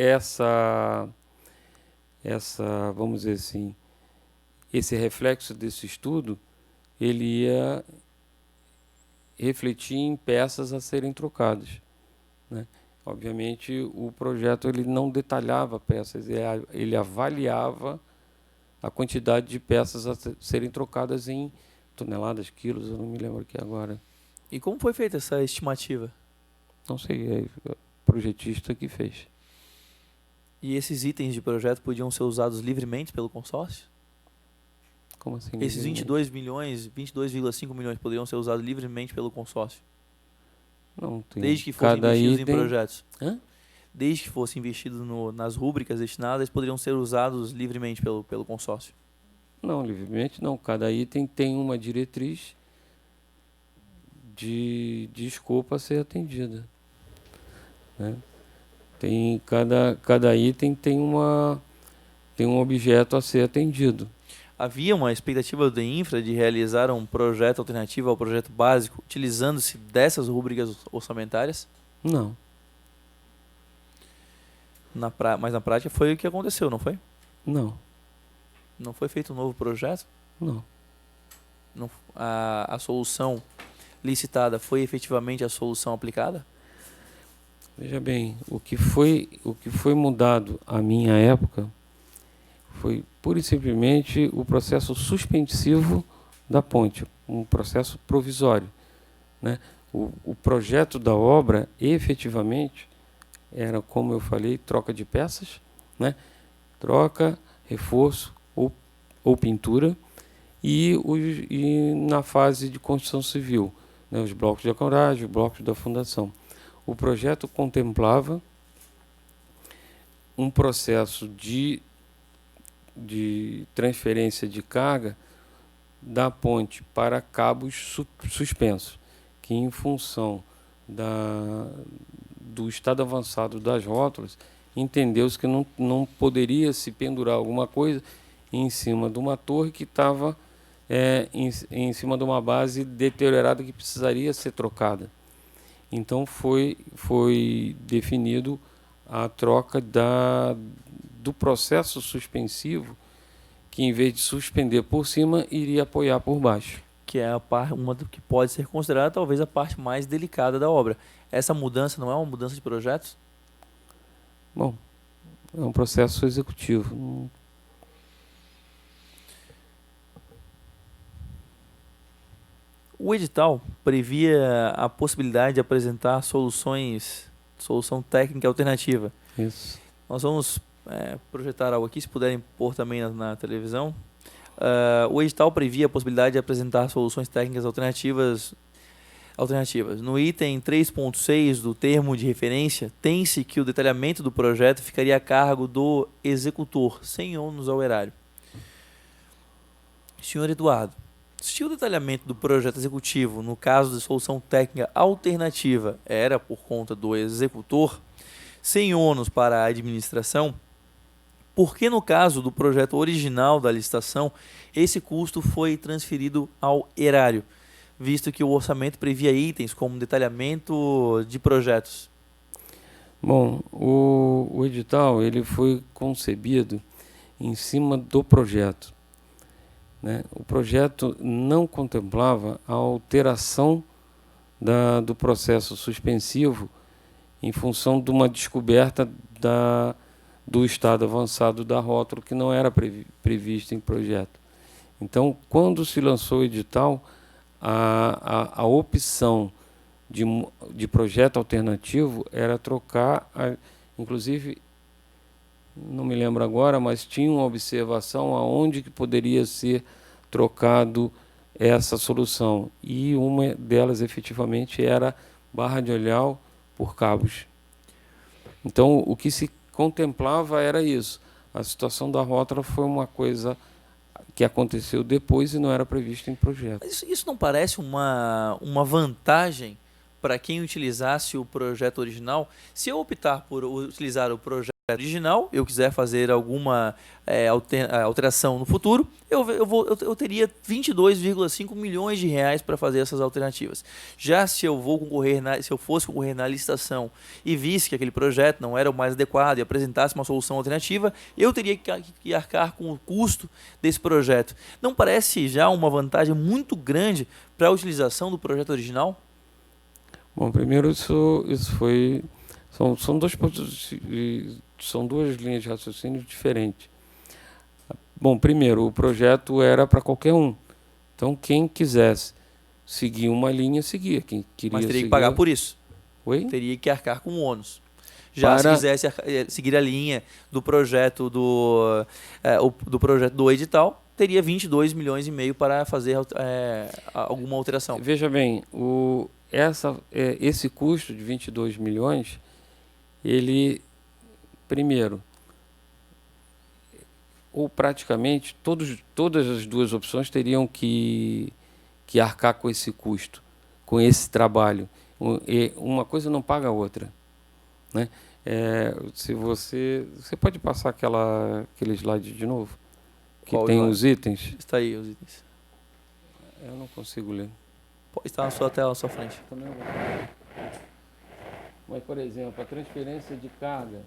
vamos dizer assim, esse reflexo desse estudo, ele ia refletir em peças a serem trocadas, né? Obviamente, o projeto ele não detalhava peças, ele avaliava a quantidade de peças a serem trocadas em toneladas, quilos, eu não me lembro aqui agora. E como foi feita essa estimativa? Não sei, é o projetista que fez. E esses itens de projeto podiam ser usados livremente pelo consórcio? Como assim? Esses 22 milhões, 22,5 milhões poderiam ser usados livremente pelo consórcio? Não, tem desde que fossem investidos em projetos. Hã? Desde que fossem investidos nas rúbricas destinadas, poderiam ser usados livremente pelo consórcio. Não, livremente não. Cada item tem uma diretriz de escopo a ser atendida, né? Cada item tem um objeto a ser atendido. Havia uma expectativa do infra de realizar um projeto alternativo ao projeto básico, utilizando-se dessas rúbricas orçamentárias? Não. Mas na prática foi o que aconteceu, não foi? Não. Não foi feito um novo projeto? Não. A solução licitada foi efetivamente a solução aplicada? Veja bem, o que foi mudado à minha época foi pura e simplesmente o processo suspensivo da ponte, um processo provisório, né? O projeto da obra, efetivamente, era, como eu falei, troca de peças, né? Troca, reforço ou pintura, e na fase de construção civil, né? Os blocos de ancoragem, os blocos da fundação. O projeto contemplava um processo de transferência de carga da ponte para cabos suspensos, que em função do estado avançado das rótulas, entendeu-se que não poderia se pendurar alguma coisa em cima de uma torre que estava em cima de uma base deteriorada que precisaria ser trocada. Então foi definido a troca do processo suspensivo, que em vez de suspender por cima, iria apoiar por baixo. Que é uma que pode ser considerada talvez a parte mais delicada da obra. Essa mudança não é uma mudança de projetos? Bom, é um processo executivo. O edital previa a possibilidade de apresentar solução técnica alternativa. Isso. Nós vamos projetar algo aqui, se puderem pôr também na televisão. O edital previa a possibilidade de apresentar soluções técnicas alternativas. No item 3.6 do termo de referência, tem-se que o detalhamento do projeto ficaria a cargo do executor, sem ônus ao erário. Senhor Eduardo, se o detalhamento do projeto executivo, no caso de solução técnica alternativa, era por conta do executor, sem ônus para a administração, por que no caso do projeto original da licitação, esse custo foi transferido ao erário, visto que o orçamento previa itens como detalhamento de projetos? Bom, o edital ele foi concebido em cima do projeto, né? O projeto não contemplava a alteração do processo suspensivo em função de uma descoberta do estado avançado da rótula que não era previsto em projeto. Então, quando se lançou o edital, a opção de projeto alternativo era trocar, inclusive, não me lembro agora, mas tinha uma observação aonde que poderia ser trocado essa solução. E uma delas, efetivamente, era Barra de Olhal por Cabos. Então, o que se contemplava era isso. A situação da rótula foi uma coisa que aconteceu depois e não era previsto em projeto. Isso não parece uma vantagem para quem utilizasse o projeto original? Se eu optar por utilizar o projeto original, eu quiser fazer alguma alteração no futuro, eu teria 22,5 milhões de reais para fazer essas alternativas. Já se eu fosse concorrer na licitação e visse que aquele projeto não era o mais adequado e apresentasse uma solução alternativa, eu teria que arcar com o custo desse projeto. Não parece já uma vantagem muito grande para a utilização do projeto original? Bom, primeiro isso foi... São duas linhas de raciocínio diferentes. Bom, primeiro, o projeto era para qualquer um. Então, quem quisesse seguir uma linha, seguia. Quem queria Mas teria que pagar por isso. Oi? Teria que arcar com o ônus. Já se quisesse seguir a linha do projeto do projeto do edital, teria 22 milhões e meio para fazer alguma alteração. Veja bem, esse custo de 22 milhões, ele, primeiro, ou praticamente todas as duas opções teriam que arcar com esse custo, com esse trabalho. Uma coisa não paga a outra, né? Se você pode passar aquele slide de novo? Que Qual tem slide? os itens. Está aí os itens. Eu não consigo ler. Pode estar na sua tela, na sua frente. Também não. Mas, por exemplo, a transferência de carga.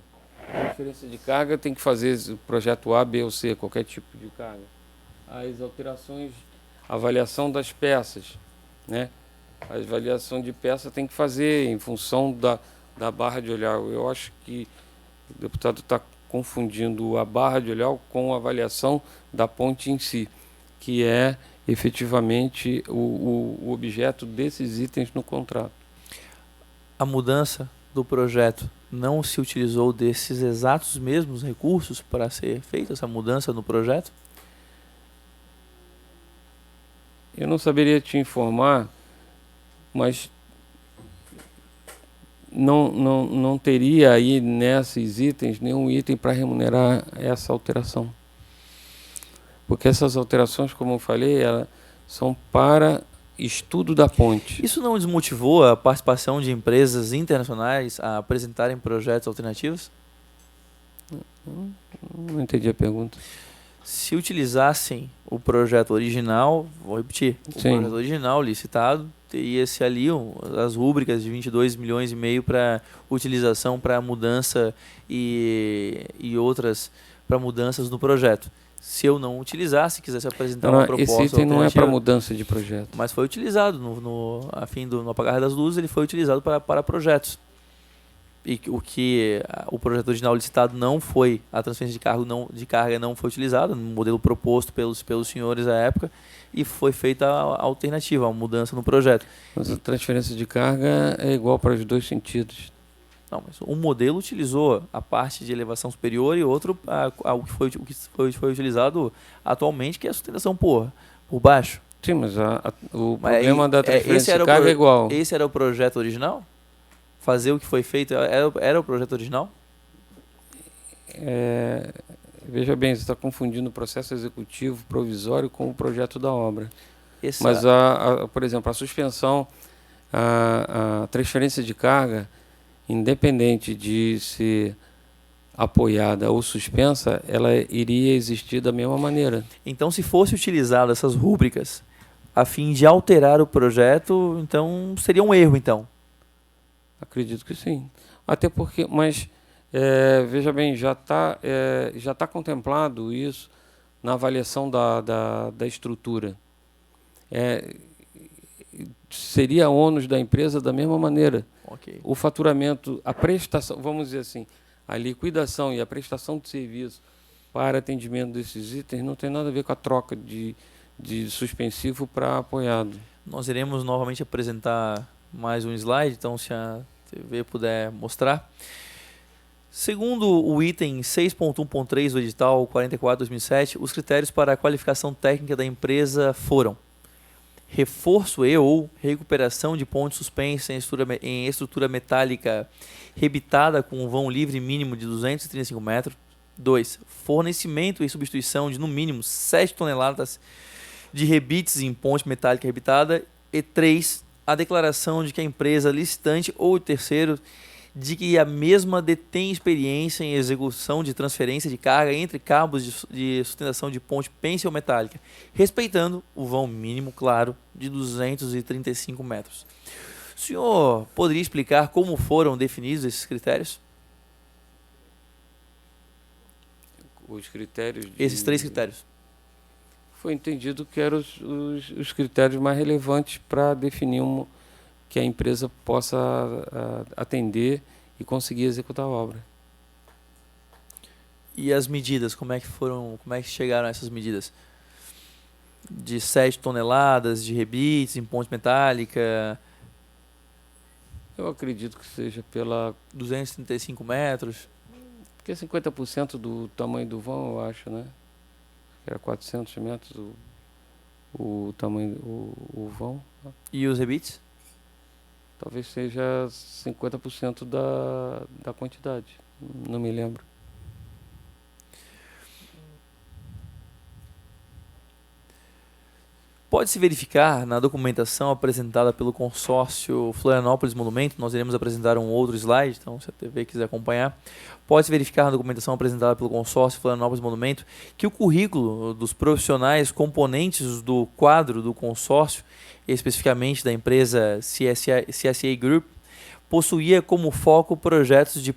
A transferência de carga tem que fazer o projeto A, B ou C, qualquer tipo de carga. As alterações, avaliação das peças, né? A avaliação de peça tem que fazer em função da barra de olhar. Eu acho que o deputado está confundindo a barra de olhar com a avaliação da ponte em si, que é efetivamente o objeto desses itens no contrato. A mudança do projeto não se utilizou desses exatos mesmos recursos para ser feita essa mudança no projeto? Eu não saberia te informar, mas não teria aí nesses itens nenhum item para remunerar essa alteração. Porque essas alterações, como eu falei, elas são para estudo da ponte. Isso não desmotivou a participação de empresas internacionais a apresentarem projetos alternativos? Não entendi a pergunta. Se utilizassem o projeto original, vou repetir, o projeto original licitado, teria-se ali as rúbricas de 22 milhões e meio para utilização para mudança e outras para mudanças no projeto. Se eu não utilizasse, quisesse apresentar uma proposta esse item não é para mudança de projeto. Mas foi utilizado no apagar das luzes, ele foi utilizado para projetos. E o projeto original licitado não foi, a transferência de carga não foi utilizada, no modelo proposto pelos senhores à época, e foi feita a alternativa, a mudança no projeto. Mas a transferência de carga é igual para os dois sentidos. Não, mas um modelo utilizou a parte de elevação superior e outro o que foi utilizado atualmente, que é a sustentação por baixo. Sim, mas o problema da transferência de carga é igual. Esse era o projeto original? Fazer o que foi feito era o projeto original? Veja bem, você está confundindo o processo executivo provisório com o projeto da obra. Mas, por exemplo, a suspensão, a transferência de carga, independente de ser apoiada ou suspensa, ela iria existir da mesma maneira. Então, se fosse utilizado essas rúbricas a fim de alterar o projeto, então seria um erro, então? Acredito que sim. Até porque, mas veja bem, já tá contemplado isso na avaliação da estrutura. Seria ônus da empresa da mesma maneira. Okay. O faturamento, a prestação, vamos dizer assim, a liquidação e a prestação de serviço para atendimento desses itens não tem nada a ver com a troca de suspensivo para apoiado. Nós iremos novamente apresentar mais um slide, então se a TV puder mostrar. Segundo o item 6.1.3 do edital 44/2007, os critérios para a qualificação técnica da empresa foram: reforço ou recuperação de ponte suspensa em estrutura metálica rebitada com um vão livre mínimo de 235 metros. 2. Fornecimento e substituição de no mínimo 7 toneladas de rebites em ponte metálica rebitada. E 3. A declaração de que a empresa licitante ou terceiro de que a mesma detém experiência em execução de transferência de carga entre cabos de sustentação de ponte pêncil metálica, respeitando o vão mínimo, claro, de 235 metros. O senhor poderia explicar como foram definidos esses critérios? Os critérios... Esses 3 critérios. Foi entendido que eram os critérios mais relevantes para definir que a empresa possa atender e conseguir executar a obra. E as medidas, como é que chegaram a essas medidas? De 7 toneladas de rebites em ponte metálica? Eu acredito que seja pela... 235 metros? Porque 50% do tamanho do vão, eu acho, né? Era 400 metros o tamanho, o vão. E os rebites? Talvez seja 50% da quantidade, não me lembro. Pode-se verificar na documentação apresentada pelo consórcio Florianópolis Monumento, nós iremos apresentar um outro slide, então se a TV quiser acompanhar, pode-se verificar na documentação apresentada pelo consórcio Florianópolis Monumento que o currículo dos profissionais componentes do quadro do consórcio, especificamente da empresa CSA Group, possuía como foco projetos de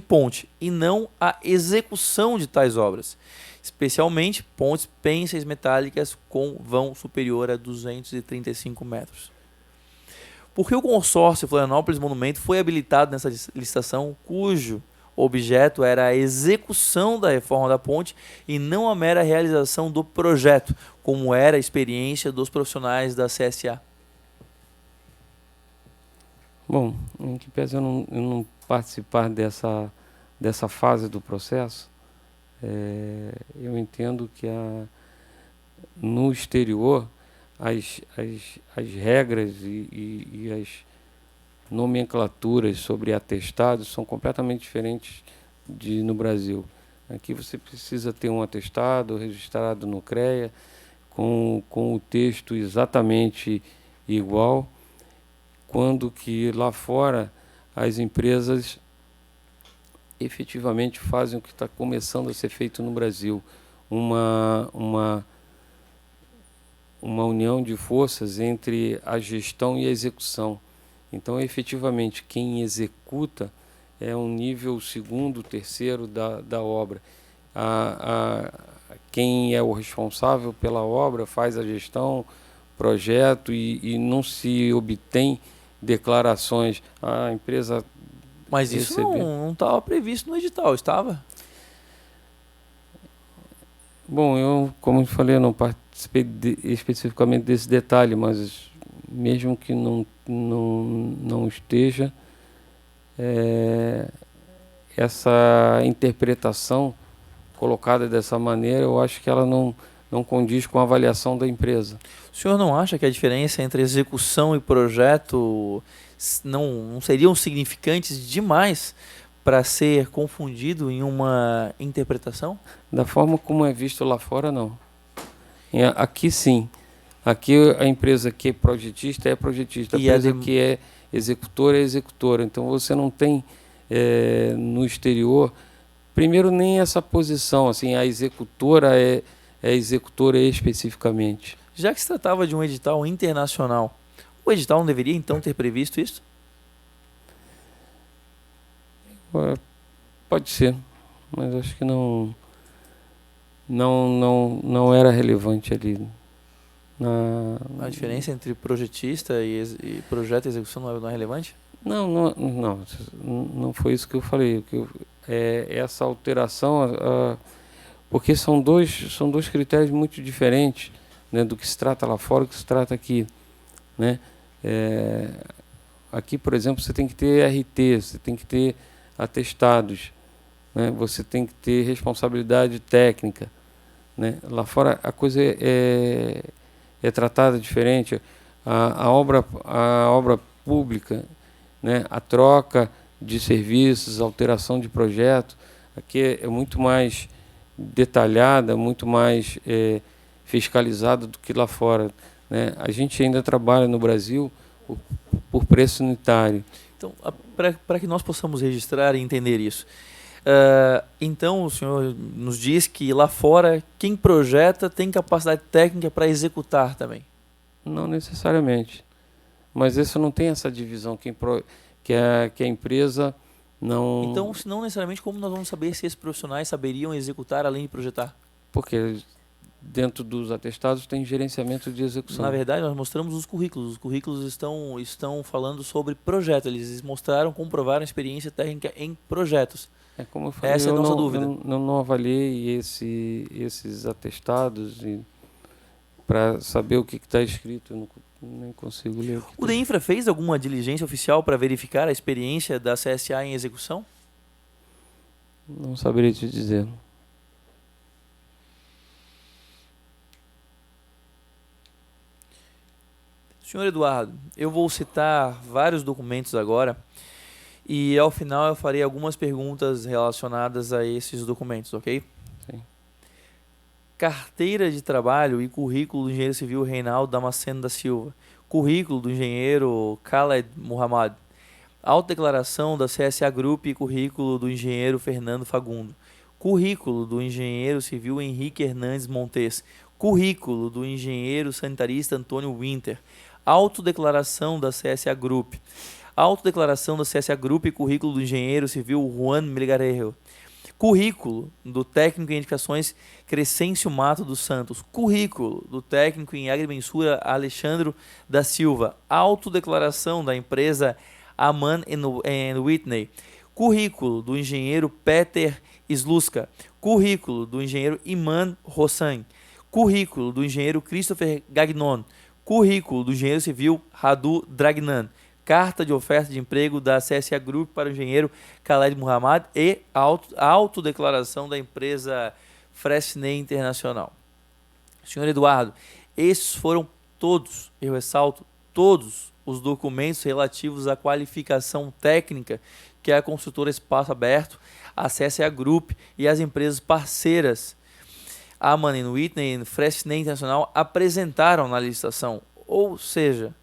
ponte e não a execução de tais obras, especialmente pontes pênseis metálicas com vão superior a 235 metros. Porque o consórcio Florianópolis Monumento foi habilitado nessa licitação, cujo objeto era a execução da reforma da ponte e não a mera realização do projeto, como era a experiência dos profissionais da CSA. Bom, em que pese eu não participar dessa fase do processo, eu entendo que no exterior as regras e as nomenclaturas sobre atestados são completamente diferentes no Brasil. Aqui você precisa ter um atestado registrado no CREA com o texto exatamente igual, quando que lá fora as empresas efetivamente fazem o que está começando a ser feito no Brasil, uma união de forças entre a gestão e a execução. Então, efetivamente, quem executa é um nível segundo, terceiro da obra. Quem é o responsável pela obra faz a gestão, projeto e não se obtém declarações. A empresa... Mas isso não estava previsto no edital, estava? Bom, eu, como eu falei, não participei especificamente desse detalhe, mas mesmo que não esteja, essa interpretação colocada dessa maneira, eu acho que ela não condiz com a avaliação da empresa. O senhor não acha que a diferença entre execução e projeto não seriam significantes demais para ser confundido em uma interpretação? Da forma como é visto lá fora, não. Aqui sim. Aqui a empresa que é projetista, a empresa que é executora. Então você não tem no exterior, primeiro, nem essa posição, assim, a executora é executora especificamente. Já que se tratava de um edital internacional, o edital não deveria então ter previsto isso? Pode ser, mas acho que não era relevante ali. A diferença entre projetista e projeto e execução não é relevante? Não foi isso que eu falei. Essa alteração, porque são dois critérios muito diferentes, né, do que se trata lá fora e do que se trata aqui, né? Aqui, por exemplo, você tem que ter RT, você tem que ter atestados, né? Você tem que ter responsabilidade técnica, né? Lá fora a coisa é tratada diferente. A obra pública, né? A troca de serviços, a alteração de projeto, aqui é muito mais detalhada, muito mais fiscalizada do que lá fora, né? A gente ainda trabalha no Brasil por preço unitário. Então, para que nós possamos registrar e entender isso, então o senhor nos diz que lá fora quem projeta tem capacidade técnica para executar também? Não necessariamente, mas isso não tem essa divisão que a empresa não... Então, se não necessariamente, como nós vamos saber se esses profissionais saberiam executar além de projetar? Porque dentro dos atestados tem gerenciamento de execução. Na verdade, nós mostramos os currículos. Os currículos estão falando sobre projeto. Eles mostraram, comprovaram experiência técnica em projetos. Como eu falei, essa é a nossa dúvida. Não avaliei esses atestados para saber o que está escrito. Eu nem consigo ler. O DEINFRA fez alguma diligência oficial para verificar a experiência da CSA em execução? Não saberia te dizer. Senhor Eduardo, eu vou citar vários documentos agora e ao final eu farei algumas perguntas relacionadas a esses documentos, ok? Sim. Carteira de trabalho e currículo do engenheiro civil Reinaldo Damasceno da Silva. Currículo do engenheiro Khaled Muhammad. Autodeclaração da CSA Group e currículo do engenheiro Fernando Fagundo. Currículo do engenheiro civil Henrique Hernandes Montes. Currículo do engenheiro sanitarista Antônio Winter. Autodeclaração da CSA Group. Autodeclaração da CSA Group e currículo do engenheiro civil Juan Melgarejo. Currículo do técnico em edificações Crescêncio Mato dos Santos. Currículo do técnico em agrimensura Alexandro da Silva. Autodeclaração da empresa Aman Whitney. Currículo do engenheiro Peter Sluska. Currículo do engenheiro Iman Rossan. Currículo do engenheiro Christopher Gagnon. Currículo do engenheiro civil Radu Dragnan. Carta de oferta de emprego da CSA Group para o engenheiro Khaled Muhammad e autodeclaração da empresa Fresney Internacional. Senhor Eduardo, esses foram todos, eu ressalto, todos os documentos relativos à qualificação técnica que a construtora Espaço Aberto, a CSA Group e as empresas parceiras a Aman Whitney e Fresney Internacional apresentaram na licitação, ou seja,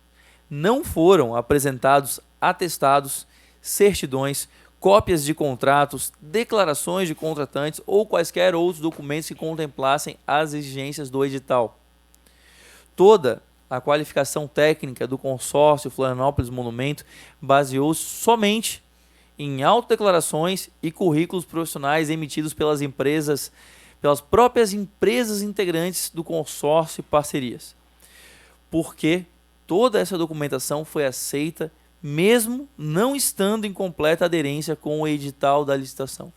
não foram apresentados atestados, certidões, cópias de contratos, declarações de contratantes ou quaisquer outros documentos que contemplassem as exigências do edital. Toda a qualificação técnica do consórcio Florianópolis Monumento baseou-se somente em autodeclarações e currículos profissionais emitidos pelas próprias empresas integrantes do consórcio e parcerias. Porque toda essa documentação foi aceita, mesmo não estando em completa aderência com o edital da licitação.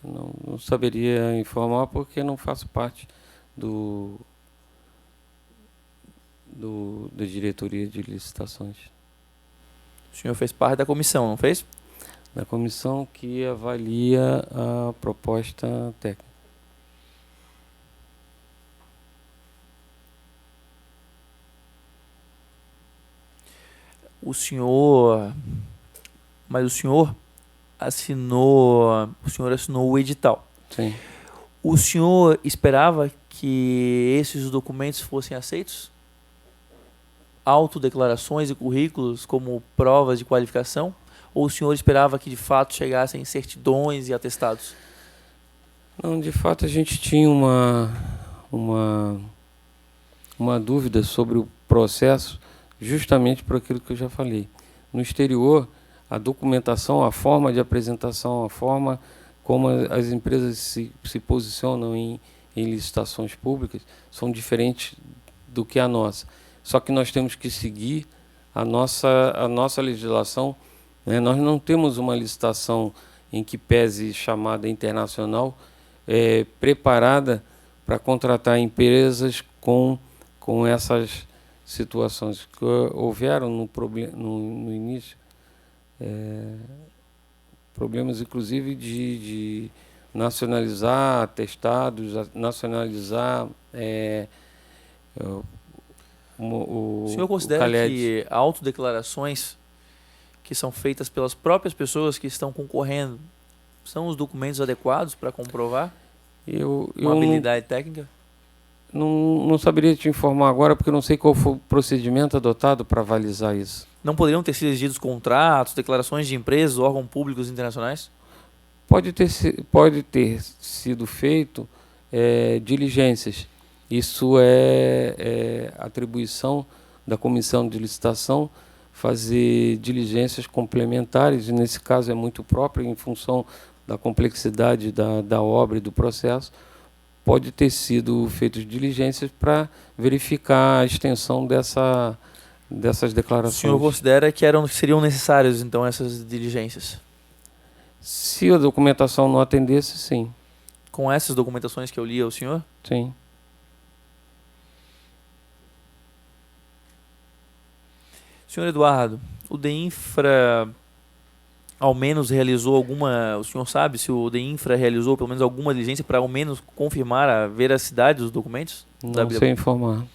Não saberia informar porque não faço parte da diretoria de licitações. O senhor fez parte da comissão, não fez? da comissão que avalia a proposta técnica. O senhor assinou o edital. Sim. O senhor esperava que esses documentos fossem aceitos? Autodeclarações e currículos como provas de qualificação? Ou o senhor esperava que de fato chegassem certidões e atestados? Não, de fato a gente tinha uma dúvida sobre o processo, justamente por aquilo que eu já falei. No exterior, a documentação, a forma de apresentação, a forma como as empresas se posicionam em licitações públicas são diferentes do que a nossa. Só que nós temos que seguir a nossa legislação, né? Nós não temos uma licitação em que pese chamada internacional preparada para contratar empresas com essas situações que houveram no início, problemas inclusive de nacionalizar atestados, nacionalizar o senhor considera que autodeclarações que são feitas pelas próprias pessoas que estão concorrendo são os documentos adequados para comprovar uma habilidade técnica? Não saberia te informar agora, porque eu não sei qual foi o procedimento adotado para avalizar isso. Não poderiam ter sido exigidos contratos, declarações de empresas, órgãos públicos internacionais? Pode ter sido feito diligências. Isso é atribuição da comissão de licitação fazer diligências complementares, e nesse caso é muito próprio, em função da complexidade da obra e do processo. Pode ter sido feitas diligências para verificar a extensão dessas declarações. O senhor considera que seriam necessárias, então, essas diligências? Se a documentação não atendesse, sim. Com essas documentações que eu li ao senhor? Sim. Senhor Eduardo, o DEINFRA ao menos realizou alguma... O senhor sabe se o DEINFRA realizou pelo menos alguma diligência para ao menos confirmar a veracidade dos documentos? Não sei informar.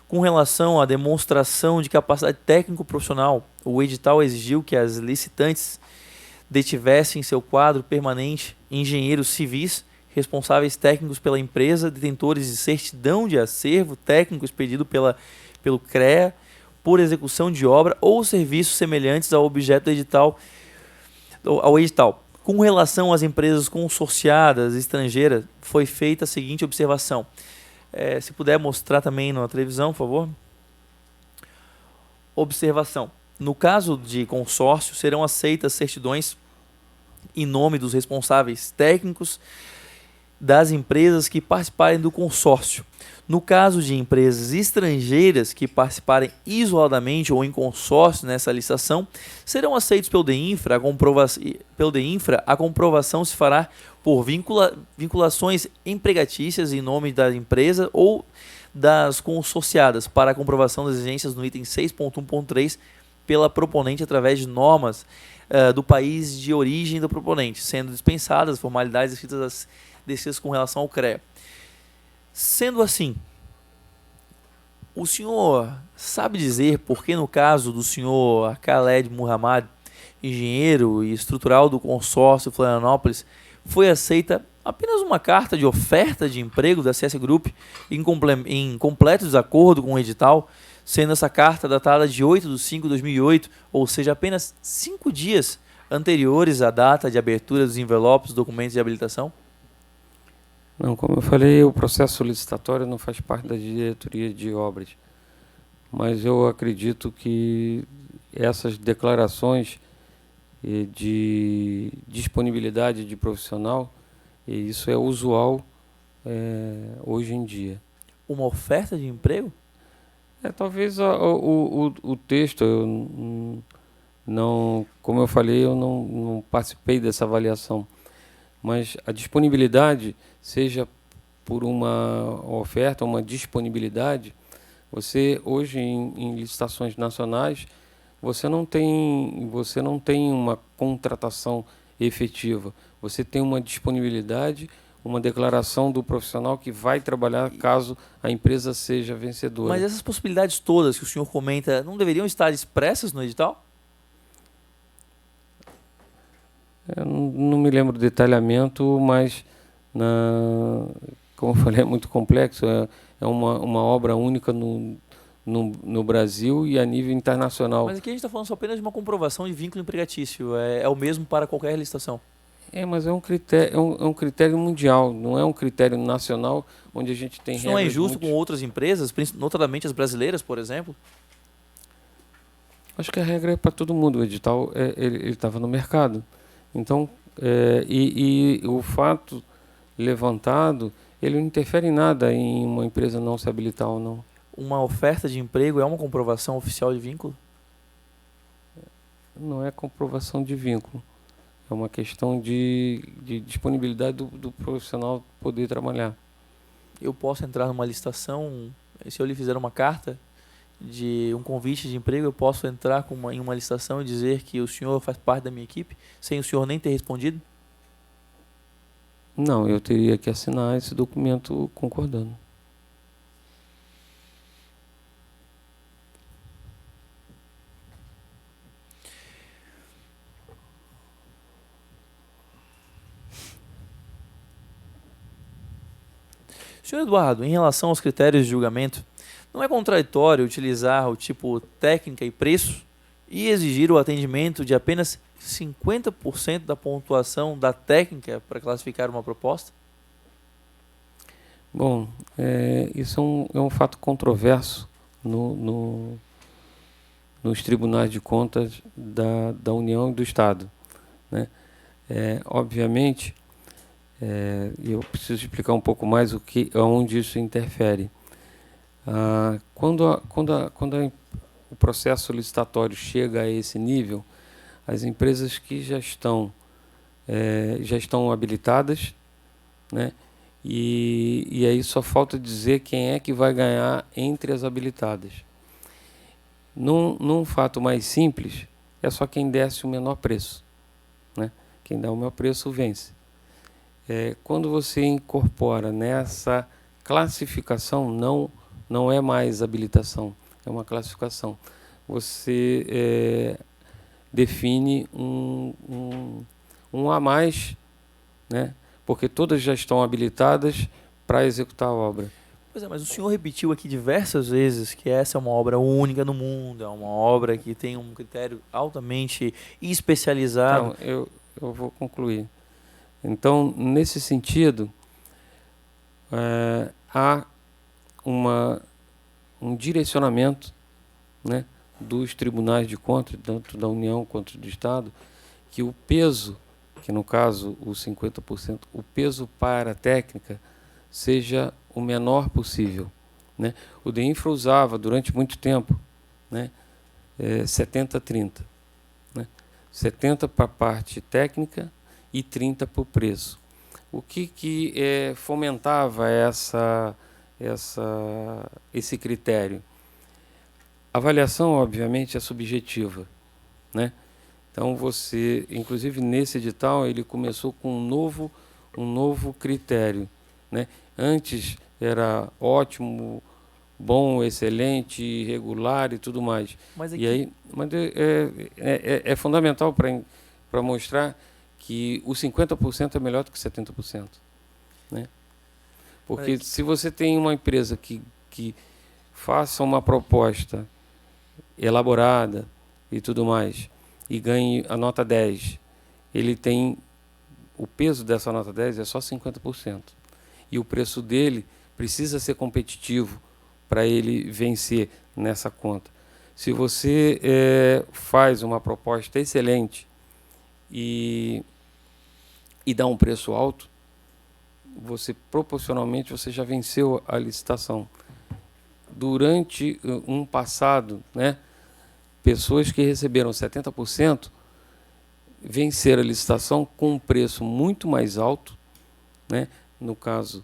Com relação à demonstração de capacidade técnico-profissional, o edital exigiu que as licitantes detivessem em seu quadro permanente engenheiros civis, responsáveis técnicos pela empresa, detentores de certidão de acervo técnico expedido pelo CREA, por execução de obra ou serviços semelhantes ao objeto do edital. Com relação às empresas consorciadas estrangeiras, foi feita a seguinte observação. Se puder mostrar também na televisão, por favor. Observação. No caso de consórcio, serão aceitas certidões em nome dos responsáveis técnicos das empresas que participarem do consórcio. No caso de empresas estrangeiras que participarem isoladamente ou em consórcio nessa licitação, serão aceitos pelo DEINFRA. A comprovação se fará por vinculações empregatícias em nome da empresa ou das consorciadas para a comprovação das exigências no item 6.1.3 pela proponente através de normas do país de origem do proponente, sendo dispensadas as formalidades descritas com relação ao CREA. Sendo assim, o senhor sabe dizer por que no caso do senhor Khaled Muhammad, engenheiro e estrutural do consórcio Florianópolis, foi aceita apenas uma carta de oferta de emprego da CS Group em completo desacordo com o edital, sendo essa carta datada de 8/5/2008, ou seja, apenas 5 dias anteriores à data de abertura dos envelopes, documentos de habilitação? Não, como eu falei, o processo licitatório não faz parte da diretoria de obras, mas eu acredito que essas declarações de disponibilidade de profissional, isso é usual hoje em dia. Uma oferta de emprego? Talvez o texto, como eu falei, eu não participei dessa avaliação, mas a disponibilidade, seja por uma oferta, uma disponibilidade, você hoje em licitações nacionais, você não tem uma contratação efetiva. Você tem uma disponibilidade, uma declaração do profissional que vai trabalhar caso a empresa seja vencedora. Mas essas possibilidades todas que o senhor comenta não deveriam estar expressas no edital? Eu não me lembro do detalhamento, mas, como eu falei, é muito complexo. É uma obra única no Brasil e a nível internacional. Mas aqui a gente está falando só apenas de uma comprovação de vínculo empregatício. É o mesmo para qualquer licitação. Mas é um critério mundial, não é um critério nacional onde a gente tem regras. Isso não é injusto com outras empresas, notadamente as brasileiras, por exemplo? Acho que a regra é para todo mundo. O edital ele estava no mercado. Então, o fato levantado, ele não interfere em nada em uma empresa não se habilitar ou não. Uma oferta de emprego é uma comprovação oficial de vínculo? Não é comprovação de vínculo. É uma questão de disponibilidade do profissional poder trabalhar. Eu posso entrar numa licitação, se eu lhe fizer uma carta de um convite de emprego, eu posso entrar em uma licitação e dizer que o senhor faz parte da minha equipe, sem o senhor nem ter respondido? Não, eu teria que assinar esse documento concordando. Senhor Eduardo, em relação aos critérios de julgamento, não é contraditório utilizar o tipo técnica e preço e exigir o atendimento de apenas 50% da pontuação da técnica para classificar uma proposta? Bom, isso é um fato controverso nos tribunais de contas da União e do Estado, né? Obviamente, eu preciso explicar um pouco mais onde isso interfere. Quando o processo licitatório chega a esse nível, as empresas que já estão habilitadas, né? E aí só falta dizer quem é que vai ganhar entre as habilitadas. Num fato mais simples, é só quem desse o menor preço, né? Quem dá o menor preço vence. Quando você incorpora nessa classificação, não é mais habilitação, é uma classificação. Você define um a mais, né? Porque todas já estão habilitadas para executar a obra. Pois é, mas o senhor repetiu aqui diversas vezes que essa é uma obra única no mundo, é uma obra que tem um critério altamente especializado. Então, eu vou concluir. Então, nesse sentido, há um direcionamento, né, dos tribunais de contas, tanto da União quanto do Estado, que o peso, que no caso os 50%, o peso para a técnica seja o menor possível, né? O DEINFRA usava durante muito tempo, né, 70-30, né? 70 para a parte técnica e 30 para o preço. O que fomentava esse critério? A avaliação, obviamente, é subjetiva, né? Então, inclusive nesse edital, ele começou com um novo critério, né? Antes era ótimo, bom, excelente, regular e tudo mais. Mas aqui... E aí, é fundamental para mostrar que o 50% é melhor do que 70%, né? Porque se você tem uma empresa que faça uma proposta elaborada e tudo mais, e ganhe a nota 10, o peso dessa nota 10 é só 50%. E o preço dele precisa ser competitivo para ele vencer nessa conta. Se você faz uma proposta excelente e dá um preço alto, proporcionalmente você já venceu a licitação. Durante um passado, né, pessoas que receberam 70% venceram a licitação com um preço muito mais alto, né, no caso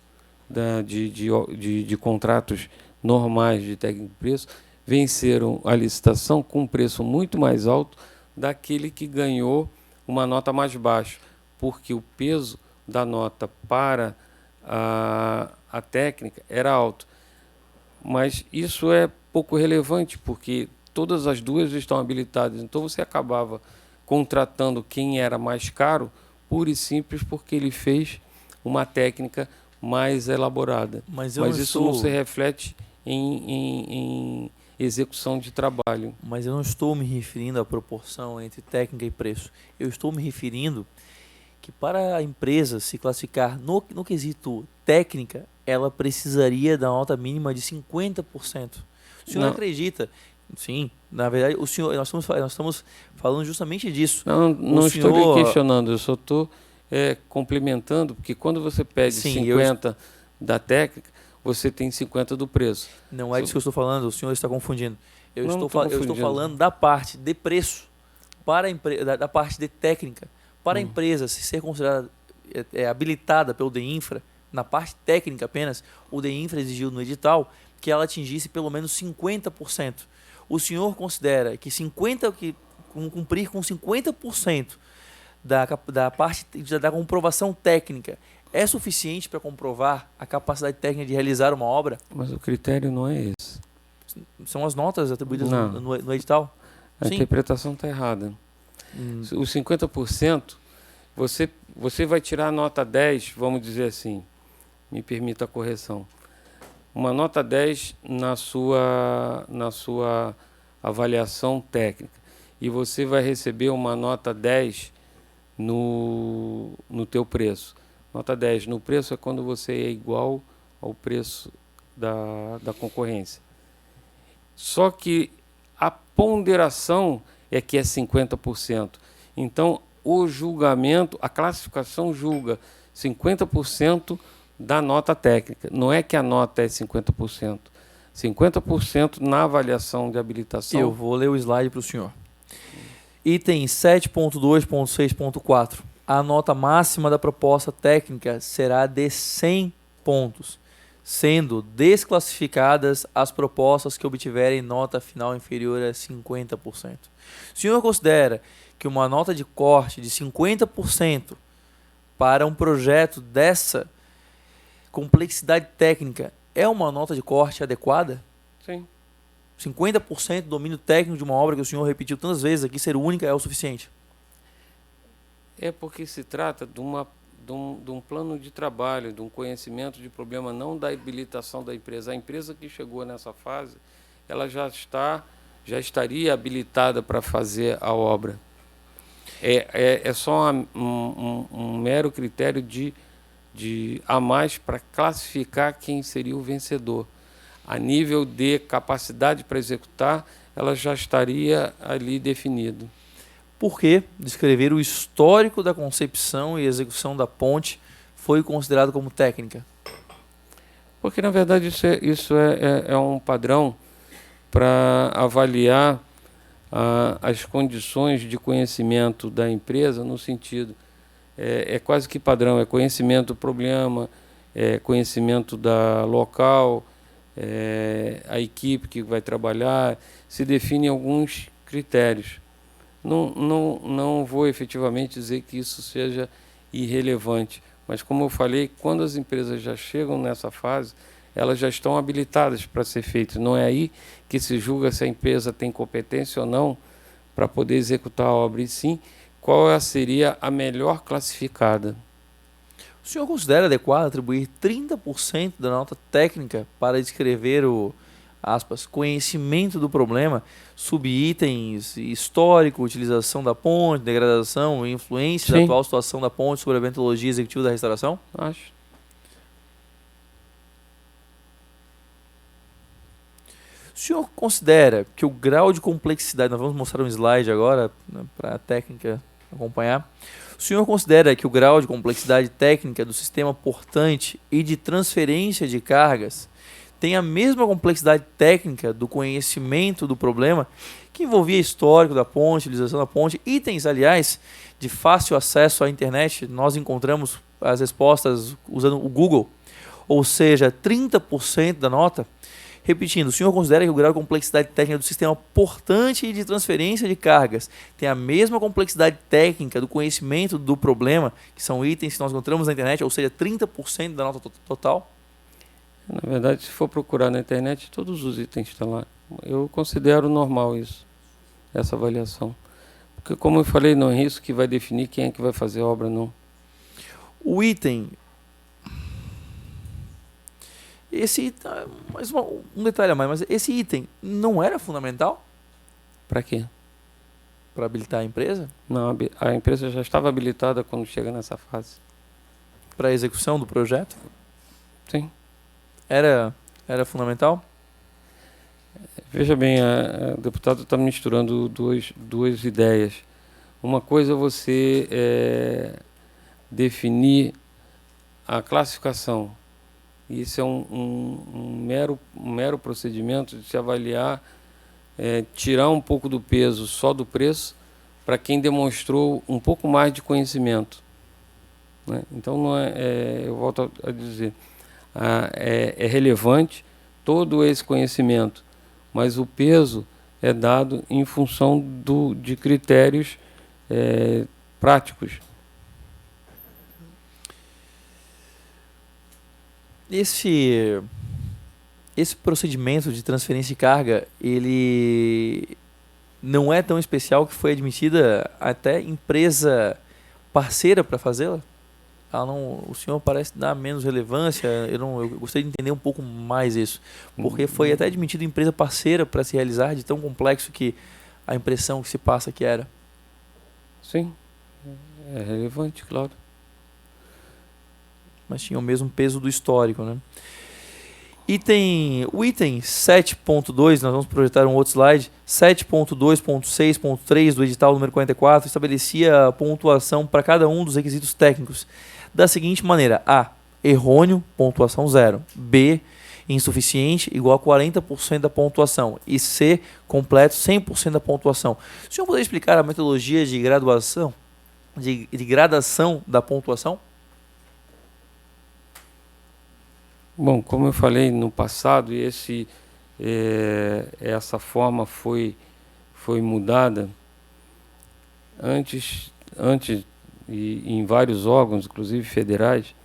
de contratos normais de técnico de preço, venceram a licitação com um preço muito mais alto daquele que ganhou uma nota mais baixa, porque o peso da nota para a técnica era alto. Mas isso é pouco relevante, porque todas as duas estão habilitadas. Então você acabava contratando quem era mais caro, pura e simples porque ele fez uma técnica mais elaborada. Mas isso não se reflete em execução de trabalho. Mas eu não estou me referindo à proporção entre técnica e preço. Eu estou me referindo que para a empresa se classificar no quesito técnica, ela precisaria da nota mínima de 50%. O senhor acredita? Sim, na verdade, nós estamos falando justamente disso. Não estou lhe questionando, eu só estou complementando, porque quando você pede 50% da técnica, você tem 50% do preço. Não é disso que eu estou falando, o senhor está confundindo. Eu estou falando da parte de preço, da parte de técnica. Para a empresa se ser considerada habilitada pelo DEINFRA, na parte técnica apenas, o DEINFRA exigiu no edital que ela atingisse pelo menos 50%. O senhor considera que cumprir com 50% da parte da comprovação técnica é suficiente para comprovar a capacidade técnica de realizar uma obra? Mas o critério não é esse. São as notas atribuídas no edital? A interpretação está errada. Os 50%, você vai tirar a nota 10, vamos dizer assim, me permita a correção. Uma nota 10 na sua avaliação técnica. E você vai receber uma nota 10 no teu preço. Nota 10 no preço é quando você é igual ao preço da concorrência. Só que a ponderação é que é 50%. Então, o julgamento, a classificação julga 50% da nota técnica. Não é que a nota é 50%. 50% na avaliação de habilitação. Eu vou ler o slide para o senhor. Item 7.2.6.4. A nota máxima da proposta técnica será de 100 pontos, sendo desclassificadas as propostas que obtiverem nota final inferior a 50%. O senhor considera que uma nota de corte de 50% para um projeto dessa complexidade técnica é uma nota de corte adequada? Sim. 50% do domínio técnico de uma obra que o senhor repetiu tantas vezes aqui ser única é o suficiente? É porque se trata de um plano de trabalho, de um conhecimento de problema, não da habilitação da empresa. A empresa que chegou nessa fase, ela já estaria habilitada para fazer a obra. É só um mero critério de a mais para classificar quem seria o vencedor. A nível de capacidade para executar, ela já estaria ali definido. Por que descrever o histórico da concepção e execução da ponte foi considerado como técnica? Porque, na verdade, isso é um padrão para avaliar as condições de conhecimento da empresa, no sentido, é quase que padrão, é conhecimento do problema, é conhecimento da local, a equipe que vai trabalhar, se definem alguns critérios. Não vou efetivamente dizer que isso seja irrelevante, mas, como eu falei, quando as empresas já chegam nessa fase, elas já estão habilitadas para ser feitas. Não é aí que se julga se a empresa tem competência ou não para poder executar a obra, e sim qual seria a melhor classificada. O senhor considera adequado atribuir 30% da nota técnica para descrever aspas, conhecimento do problema, subitens histórico, utilização da ponte, degradação, influência da atual situação da ponte sobre a metodologia executiva da restauração? Acho. O senhor considera que o grau de complexidade, nós vamos mostrar um slide agora, né, para a técnica acompanhar. O senhor considera que o grau de complexidade técnica do sistema portante e de transferência de cargas tem a mesma complexidade técnica do conhecimento do problema, que envolvia histórico da ponte, utilização da ponte, itens, aliás, de fácil acesso à internet? Nós encontramos as respostas usando o Google, ou seja, 30% da nota Repetindo, o senhor considera que o grau de complexidade técnica do sistema portante de transferência de cargas tem a mesma complexidade técnica do conhecimento do problema, que são itens que nós encontramos na internet, ou seja, 30% da nota total? Na verdade, se for procurar na internet, todos os itens estão lá. Eu considero normal isso, essa avaliação. Porque, como eu falei, não é isso que vai definir quem é que vai fazer a obra, não. O item... mais um detalhe a mais, mas esse item não era fundamental? Para quê? Para habilitar a empresa? Não, a empresa já estava habilitada quando chega nessa fase. Para a execução do projeto? Sim. Era fundamental? Veja bem, o deputado está misturando duas ideias. Uma coisa é você definir a classificação. Isso é um mero procedimento de se avaliar, tirar um pouco do peso só do preço para quem demonstrou um pouco mais de conhecimento. Né? Então, não eu volto a dizer, é relevante todo esse conhecimento, mas o peso é dado em função de critérios práticos. Esse procedimento de transferência de carga, ele não é tão especial que foi admitida até empresa parceira para fazê-la? O senhor parece dar menos relevância, eu gostaria de entender um pouco mais isso, porque foi até admitido empresa parceira para se realizar, de tão complexo que a impressão que se passa que era. Sim, é relevante, claro. Mas tinha o mesmo peso do histórico, né? O item 7.2, nós vamos projetar um outro slide, 7.2.6.3 do edital número 44, estabelecia a pontuação para cada um dos requisitos técnicos da seguinte maneira: A, errôneo, pontuação 0. B, insuficiente, igual a 40% da pontuação. E C, completo, 100% da pontuação. O senhor poderia explicar a metodologia de graduação, de gradação da pontuação? Bom, como eu falei no passado, essa forma foi mudada antes e em vários órgãos, inclusive federais,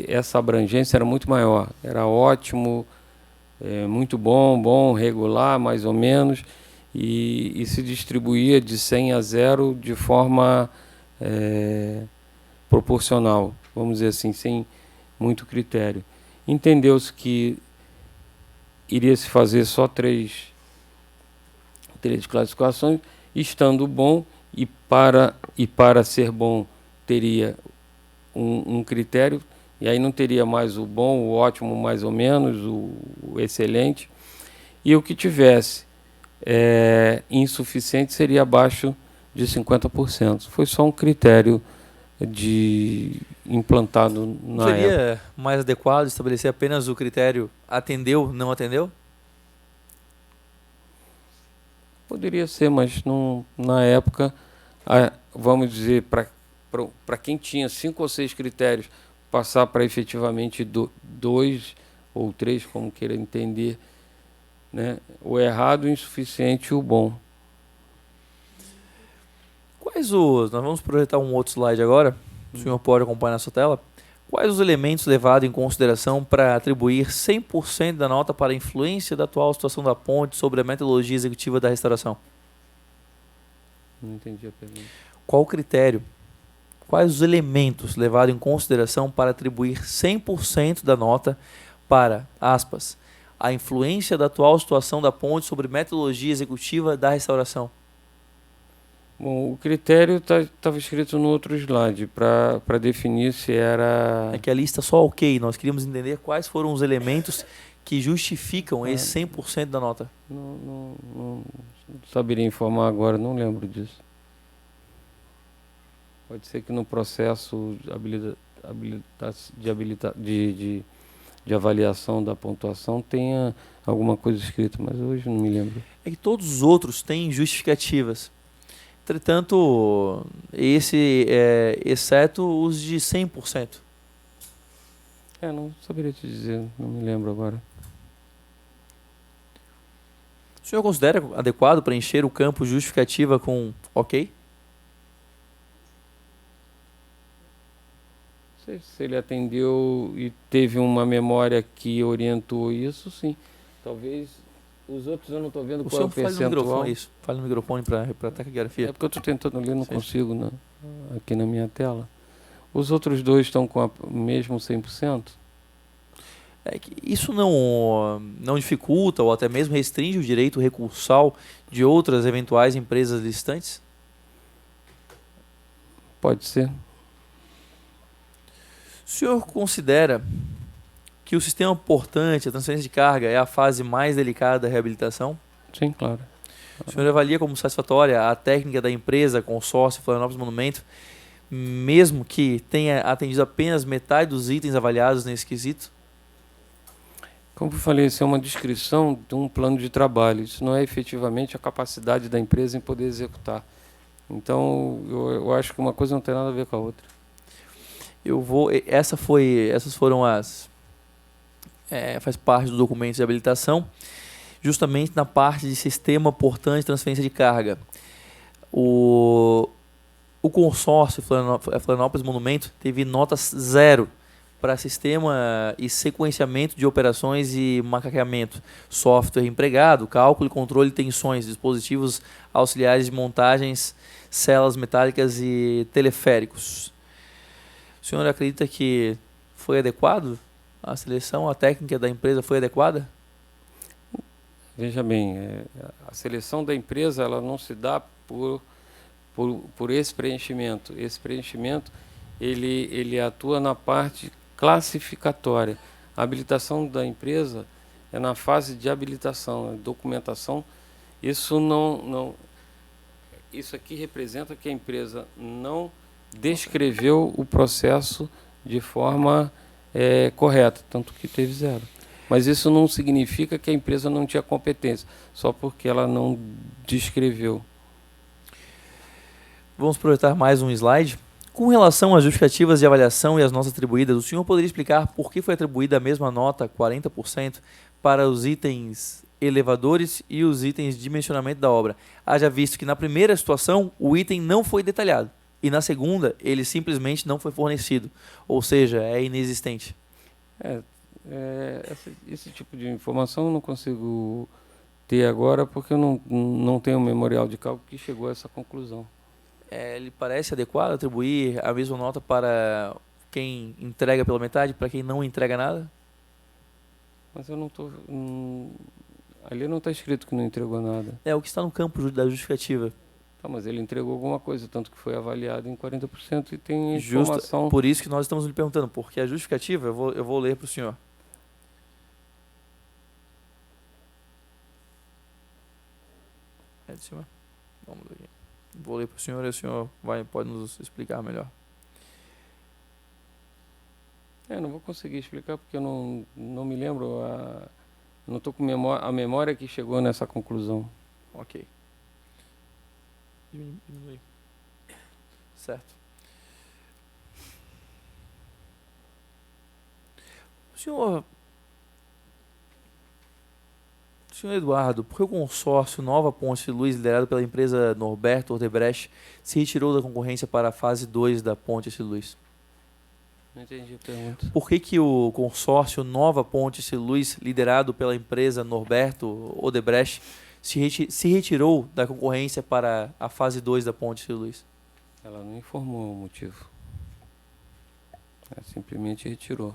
essa abrangência era muito maior. Era ótimo, muito bom, regular, mais ou menos, e se distribuía de 100 a 0 de forma proporcional, vamos dizer assim, sem muito critério. Entendeu-se que iria se fazer só três classificações, estando bom, e para ser bom teria um critério, e aí não teria mais o bom, o ótimo, mais ou menos, o excelente, e o que tivesse insuficiente seria abaixo de 50%. Foi só um critério implantado na época. Seria mais adequado estabelecer apenas o critério atendeu, não atendeu? Poderia ser, mas não, na época, vamos dizer, para quem tinha 5 ou 6 critérios, passar para efetivamente 2 ou 3, como queira entender, né? O errado, o insuficiente e o bom. Nós vamos projetar um outro slide agora, o senhor pode acompanhar na sua tela. Quais os elementos levados em consideração para atribuir 100% da nota para a influência da atual situação da ponte sobre a metodologia executiva da restauração? Não entendi a pergunta. Qual o critério? Quais os elementos levados em consideração para atribuir 100% da nota para, aspas, a influência da atual situação da ponte sobre metodologia executiva da restauração? Bom, o critério estava escrito no outro slide, para definir se era... É que a lista só ok, nós queríamos entender quais foram os elementos que justificam esse 100% da nota. Não saberia informar agora, não lembro disso. Pode ser que no processo de avaliação da pontuação tenha alguma coisa escrita, mas hoje não me lembro. É que todos os outros têm justificativas. Entretanto, exceto os de 100%. Não saberia te dizer, não me lembro agora. O senhor considera adequado preencher o campo justificativa com ok? Se ele atendeu e teve uma memória que orientou isso, sim. Talvez os outros eu não estou vendo qual é o percentual. Fale no microfone para a taquigrafia. É porque eu estou tentando ler, não consigo aqui na minha tela. Os outros dois estão com o mesmo 100%? É que isso não dificulta ou até mesmo restringe o direito recursal de outras eventuais empresas listantes? Pode ser. O senhor considera que o sistema portante, a transferência de carga, é a fase mais delicada da reabilitação? Sim, claro. O senhor avalia como satisfatória a técnica da empresa, consórcio Florianópolis Monumento, mesmo que tenha atendido apenas metade dos itens avaliados nesse quesito? Como eu falei, isso é uma descrição de um plano de trabalho. Isso não é efetivamente a capacidade da empresa em poder executar. Então, eu acho que uma coisa não tem nada a ver com a outra. Essas foram as... faz parte do documento de habilitação, justamente na parte de sistema portante de transferência de carga. O consórcio Florianópolis Monumento teve notas 0 para sistema e sequenciamento de operações e macaqueamento, software empregado, cálculo e controle de tensões, dispositivos auxiliares de montagens, celas metálicas e teleféricos. O senhor acredita que foi adequado a seleção, a técnica da empresa foi adequada? Veja bem, a seleção da empresa ela não se dá por esse preenchimento. Esse preenchimento ele atua na parte classificatória. A habilitação da empresa é na fase de habilitação, documentação. Isso isso aqui representa que a empresa não descreveu o processo de forma correta, tanto que teve 0. Mas isso não significa que a empresa não tinha competência, só porque ela não descreveu. Vamos projetar mais um slide. Com relação às justificativas de avaliação e as notas atribuídas, o senhor poderia explicar por que foi atribuída a mesma nota, 40%, para os itens elevadores e os itens de dimensionamento da obra? Haja visto que na primeira situação o item não foi detalhado e na segunda ele simplesmente não foi fornecido, ou seja, é inexistente. Esse tipo de informação eu não consigo ter agora porque eu não tenho um memorial de cálculo que chegou a essa conclusão. Lhe parece adequado atribuir a mesma nota para quem entrega pela metade, para quem não entrega nada? Mas eu não estou... ali não está escrito que não entregou nada. É o que está no campo da justificativa. Tá, mas ele entregou alguma coisa, tanto que foi avaliado em 40% e tem informação... Por isso que nós estamos lhe perguntando, porque a justificativa, eu vou ler para o senhor. Vamos ver. Vou ler para o senhor e o senhor pode nos explicar melhor. Não vou conseguir explicar porque eu não me lembro, não estou com a memória que chegou nessa conclusão. Ok. Diminui. Certo. Senhor Eduardo, por que o consórcio Nova Ponte de Luz, liderado pela empresa Norberto Odebrecht, se retirou da concorrência para a fase 2 da Ponte de Luz? Não entendi a pergunta. Por que o consórcio Nova Ponte de Luz, liderado pela empresa Norberto Odebrecht, se retirou da concorrência para a fase 2 da Ponte de Luz? Ela não informou o motivo. Ela simplesmente retirou.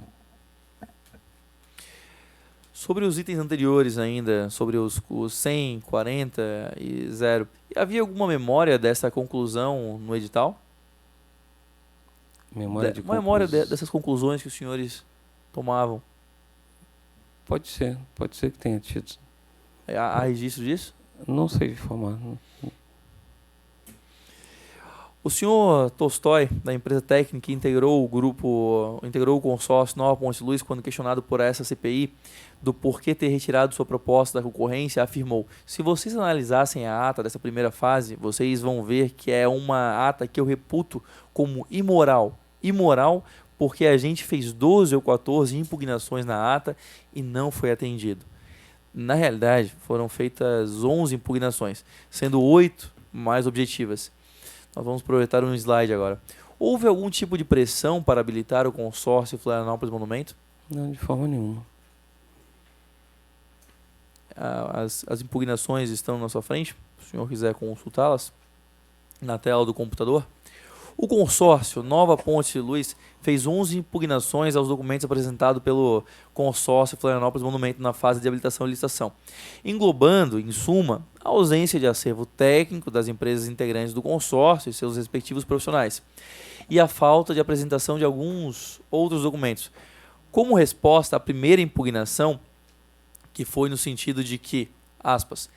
Sobre os itens anteriores ainda, sobre os 100, 40 e 0, havia alguma memória dessa conclusão no edital? Memória dessas conclusões que os senhores tomavam? Pode ser que tenha tido. Há registro disso? Não sei informar. O senhor Tolstói, da empresa técnica, integrou o consórcio Nova Ponte de Luz, quando questionado por essa CPI do porquê ter retirado sua proposta da concorrência, afirmou: se vocês analisassem a ata dessa primeira fase, vocês vão ver que é uma ata que eu reputo como imoral. Imoral porque a gente fez 12 ou 14 impugnações na ata e não foi atendido. Na realidade, foram feitas 11 impugnações, sendo 8 mais objetivas. Nós vamos projetar um slide agora. Houve algum tipo de pressão para habilitar o consórcio Florianópolis Monumento? Não, de forma nenhuma. As impugnações estão na sua frente, se o senhor quiser consultá-las, na tela do computador. O consórcio Nova Ponte de Luz fez 11 impugnações aos documentos apresentados pelo consórcio Florianópolis Monumento na fase de habilitação e licitação, englobando, em suma, a ausência de acervo técnico das empresas integrantes do consórcio e seus respectivos profissionais, e a falta de apresentação de alguns outros documentos. Como resposta à primeira impugnação, que foi no sentido de que, aspas,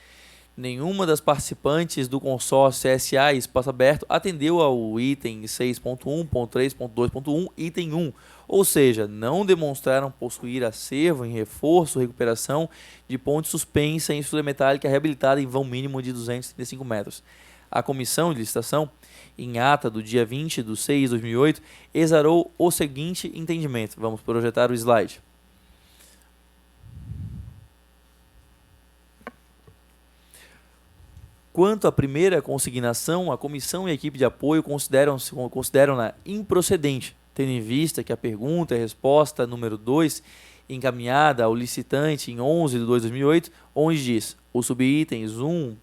nenhuma das participantes do consórcio SA e Espaço Aberto atendeu ao item 6.1.3.2.1, item 1, ou seja, não demonstraram possuir acervo em reforço ou recuperação de ponte suspensa em estrutura metálica reabilitada em vão mínimo de 235 metros. A comissão de licitação, em ata do dia 20/6/2008, exarou o seguinte entendimento. Vamos projetar o slide. Quanto à primeira consignação, a comissão e a equipe de apoio consideram-na improcedente, tendo em vista que a pergunta e resposta número 2, encaminhada ao licitante em 11/2/2008, onde diz: os subitens 1,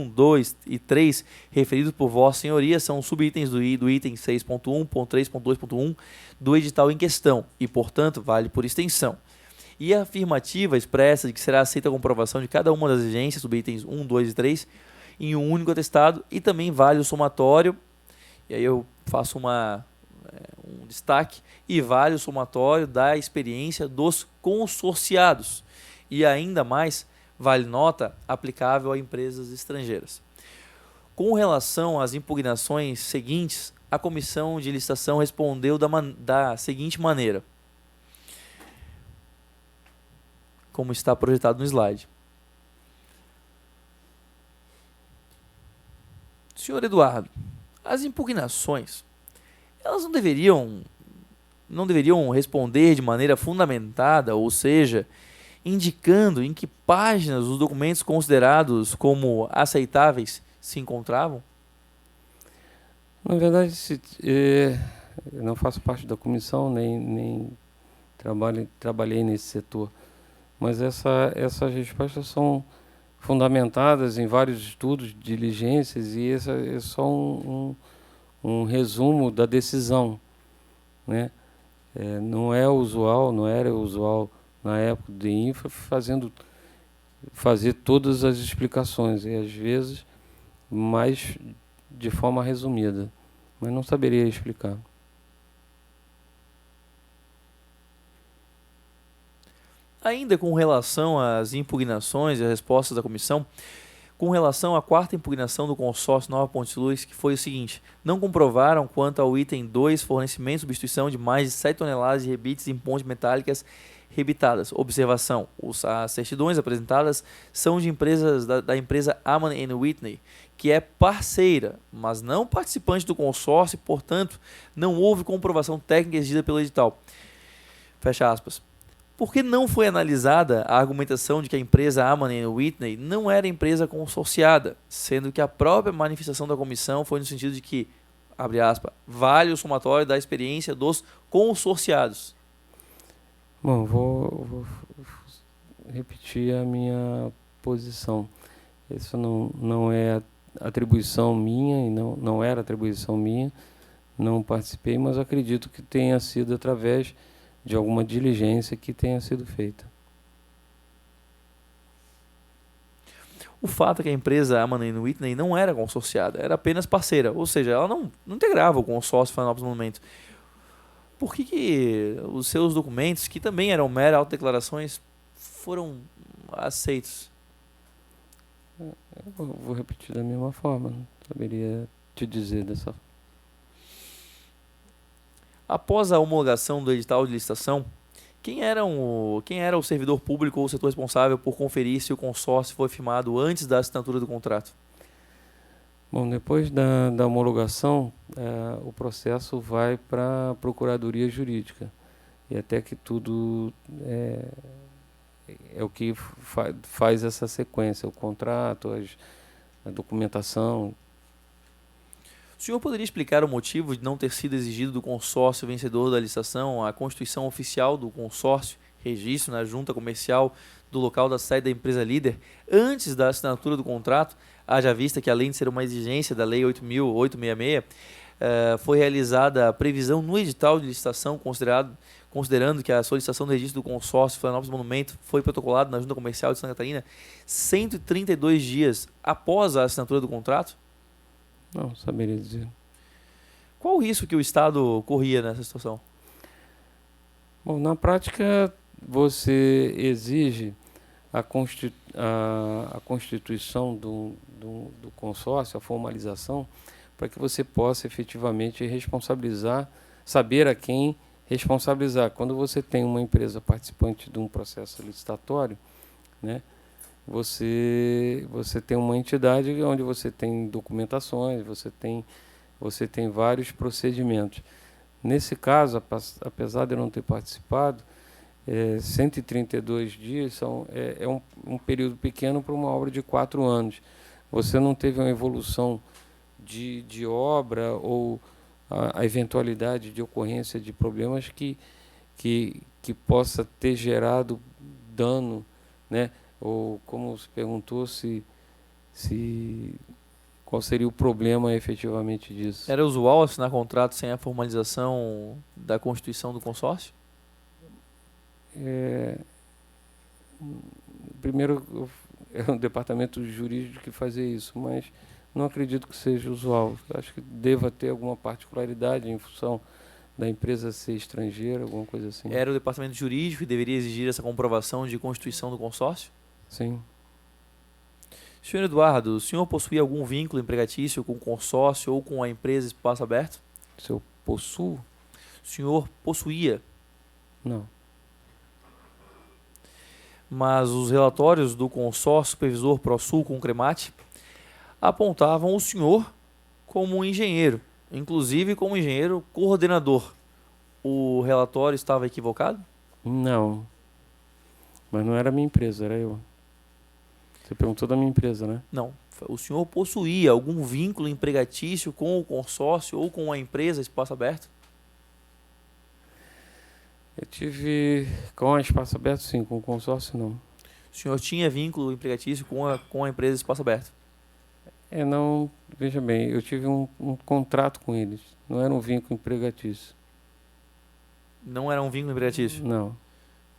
2 e 3 referidos por Vossa Senhoria são subitens do item 6.1.3.2.1 do edital em questão e, portanto, vale por extensão. E a afirmativa expressa de que será aceita a comprovação de cada uma das exigências, subitens 1, 2 e 3, em um único atestado, e também vale o somatório, e aí eu faço um destaque, e vale o somatório da experiência dos consorciados, e ainda mais vale nota aplicável a empresas estrangeiras. Com relação às impugnações seguintes, a comissão de licitação respondeu da seguinte maneira, como está projetado no slide. Senhor Eduardo, as impugnações, elas não deveriam responder de maneira fundamentada, ou seja, indicando em que páginas os documentos considerados como aceitáveis se encontravam? Na verdade, eu não faço parte da comissão, nem trabalhei nesse setor, mas essas respostas são fundamentadas em vários estudos, diligências, e esse é só um resumo da decisão, né? Não era usual na época de infra fazer todas as explicações, e às vezes mais de forma resumida, mas não saberia explicar. Ainda com relação às impugnações e as respostas da comissão, com relação à quarta impugnação do consórcio Nova Ponte Luz, que foi o seguinte: não comprovaram quanto ao item 2, fornecimento e substituição de mais de 7 toneladas de rebites em pontes metálicas rebitadas. Observação: as certidões apresentadas são de empresas da empresa Ammann & Whitney, que é parceira, mas não participante do consórcio, e, portanto, não houve comprovação técnica exigida pelo edital. Fecha aspas. Por que não foi analisada a argumentação de que a empresa Ammann & Whitney não era empresa consorciada, sendo que a própria manifestação da comissão foi no sentido de que, abre aspas, vale o somatório da experiência dos consorciados? Bom, vou repetir a minha posição. Isso não é atribuição minha, e não era atribuição minha, não participei, mas acredito que tenha sido através de alguma diligência que tenha sido feita. O fato é que a empresa Ammann & Whitney não era consorciada, era apenas parceira, ou seja, ela não integrava o consórcio Florianópolis Monumento. Por que os seus documentos, que também eram meras autodeclarações, foram aceitos? Eu vou repetir da mesma forma, não saberia te dizer dessa forma. Após a homologação do edital de licitação, quem era o servidor público ou o setor responsável por conferir se o consórcio foi firmado antes da assinatura do contrato? Bom, depois da homologação, o processo vai para a Procuradoria Jurídica. E até que tudo é o que faz essa sequência, o contrato, a documentação. O senhor poderia explicar o motivo de não ter sido exigido do consórcio vencedor da licitação a constituição oficial do consórcio, registro na junta comercial do local da sede da empresa líder, antes da assinatura do contrato, haja vista que, além de ser uma exigência da Lei 8.866, foi realizada a previsão no edital de licitação, considerando que a solicitação do registro do consórcio Florianópolis Monumento foi protocolado na junta comercial de Santa Catarina 132 dias após a assinatura do contrato? Não saberia dizer. Qual o risco que o Estado corria nessa situação? Bom, na prática, você exige a constituição do consórcio, a formalização, para que você possa efetivamente responsabilizar, saber a quem responsabilizar. Quando você tem uma empresa participante de um processo licitatório, né, você tem uma entidade onde você tem documentações, você tem vários procedimentos. Nesse caso, apesar de eu não ter participado, 132 dias é um período pequeno para uma obra de 4 anos. Você não teve uma evolução de obra ou a eventualidade de ocorrência de problemas que possa ter gerado dano, né? Ou como se perguntou, qual seria o problema efetivamente disso. Era usual assinar contrato sem a formalização da constituição do consórcio? Primeiro, é um departamento jurídico que fazia isso, mas não acredito que seja usual. Acho que deva ter alguma particularidade em função da empresa ser estrangeira, alguma coisa assim. Era o departamento jurídico que deveria exigir essa comprovação de constituição do consórcio? Sim. Senhor Eduardo, o senhor possuía algum vínculo empregatício com o consórcio ou com a empresa Espaço Aberto? Se eu possuo? O senhor possuía? Não. Mas os relatórios do consórcio supervisor ProSul com o Cremate apontavam o senhor como um engenheiro, inclusive como engenheiro coordenador. O relatório estava equivocado? Não. Mas não era a minha empresa, era eu. Você perguntou da minha empresa, né? Não. O senhor possuía algum vínculo empregatício com o consórcio ou com a empresa Espaço Aberto? Eu tive com a Espaço Aberto, sim, com o consórcio, não. O senhor tinha vínculo empregatício com a empresa Espaço Aberto? Não, veja bem, eu tive um contrato com eles, não era um vínculo empregatício. Não era um vínculo empregatício? Não.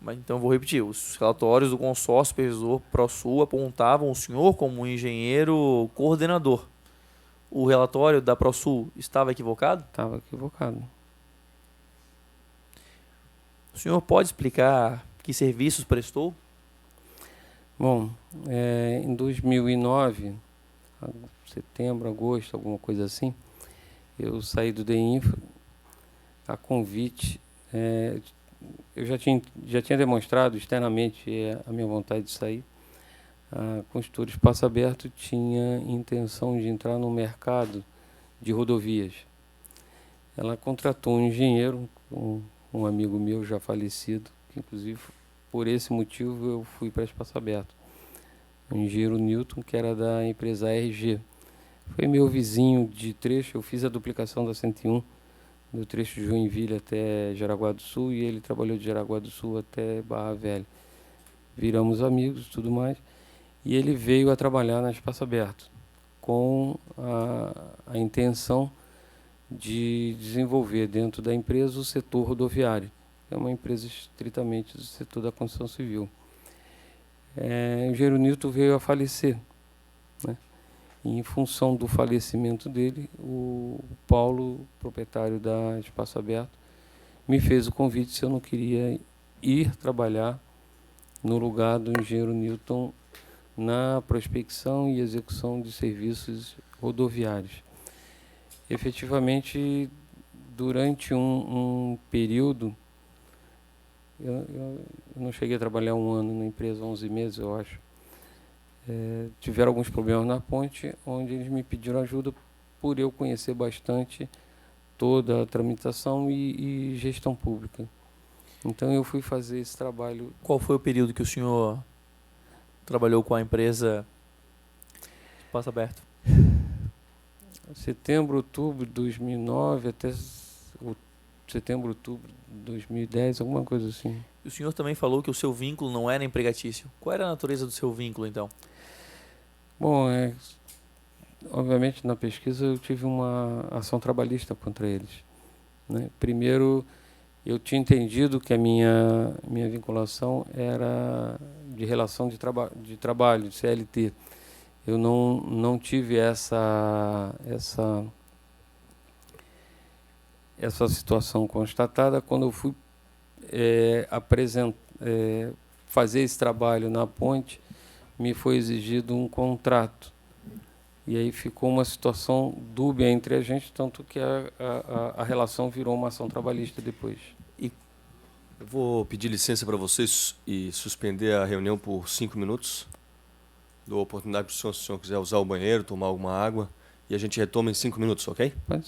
Mas então vou repetir, os relatórios do consórcio supervisor ProSul apontavam o senhor como um engenheiro coordenador. O relatório da ProSul estava equivocado? Estava equivocado. O senhor pode explicar que serviços prestou? Bom, em 2009, setembro, agosto, alguma coisa assim, eu saí do DEINFRA a convite. Eu já tinha demonstrado externamente a minha vontade de sair. A Construtora Espaço Aberto tinha intenção de entrar no mercado de rodovias. Ela contratou um engenheiro, um amigo meu já falecido, que inclusive por esse motivo eu fui para Espaço Aberto. O engenheiro Newton, que era da empresa RG. Foi meu vizinho de trecho, eu fiz a duplicação da 101, do trecho de Joinville até Jaraguá do Sul, e ele trabalhou de Jaraguá do Sul até Barra Velha. Viramos amigos e tudo mais, e ele veio a trabalhar na Espaço Aberto, com a intenção de desenvolver dentro da empresa o setor rodoviário. É uma empresa estritamente do setor da construção civil. O engenheiro Newton veio a falecer, né? E, em função do falecimento dele, o Paulo, proprietário da Espaço Aberto, me fez o convite se eu não queria ir trabalhar no lugar do engenheiro Newton na prospecção e execução de serviços rodoviários. Efetivamente, durante um período, eu não cheguei a trabalhar 1 ano na empresa, 11 meses, eu acho. Tiveram alguns problemas na ponte, onde eles me pediram ajuda por eu conhecer bastante toda a tramitação e gestão pública. Então eu fui fazer esse trabalho. Qual foi o período que o senhor trabalhou com a empresa Espaço Aberto? Setembro, outubro de 2009 até setembro, outubro de 2010, alguma coisa assim. E o senhor também falou que o seu vínculo não era empregatício. Qual era a natureza do seu vínculo, então? Bom, obviamente na pesquisa eu tive uma ação trabalhista contra eles, né? Primeiro, eu tinha entendido que a minha vinculação era de relação de trabalho, de CLT. Eu não tive essa situação constatada quando eu fui fazer esse trabalho na ponte. Me foi exigido um contrato. E aí ficou uma situação dúbia entre a gente, tanto que a relação virou uma ação trabalhista depois. Eu vou pedir licença para vocês e suspender a reunião por 5 minutos. Dou a oportunidade para o senhor, se o senhor quiser usar o banheiro, tomar alguma água, e a gente retoma em 5 minutos, ok? Pode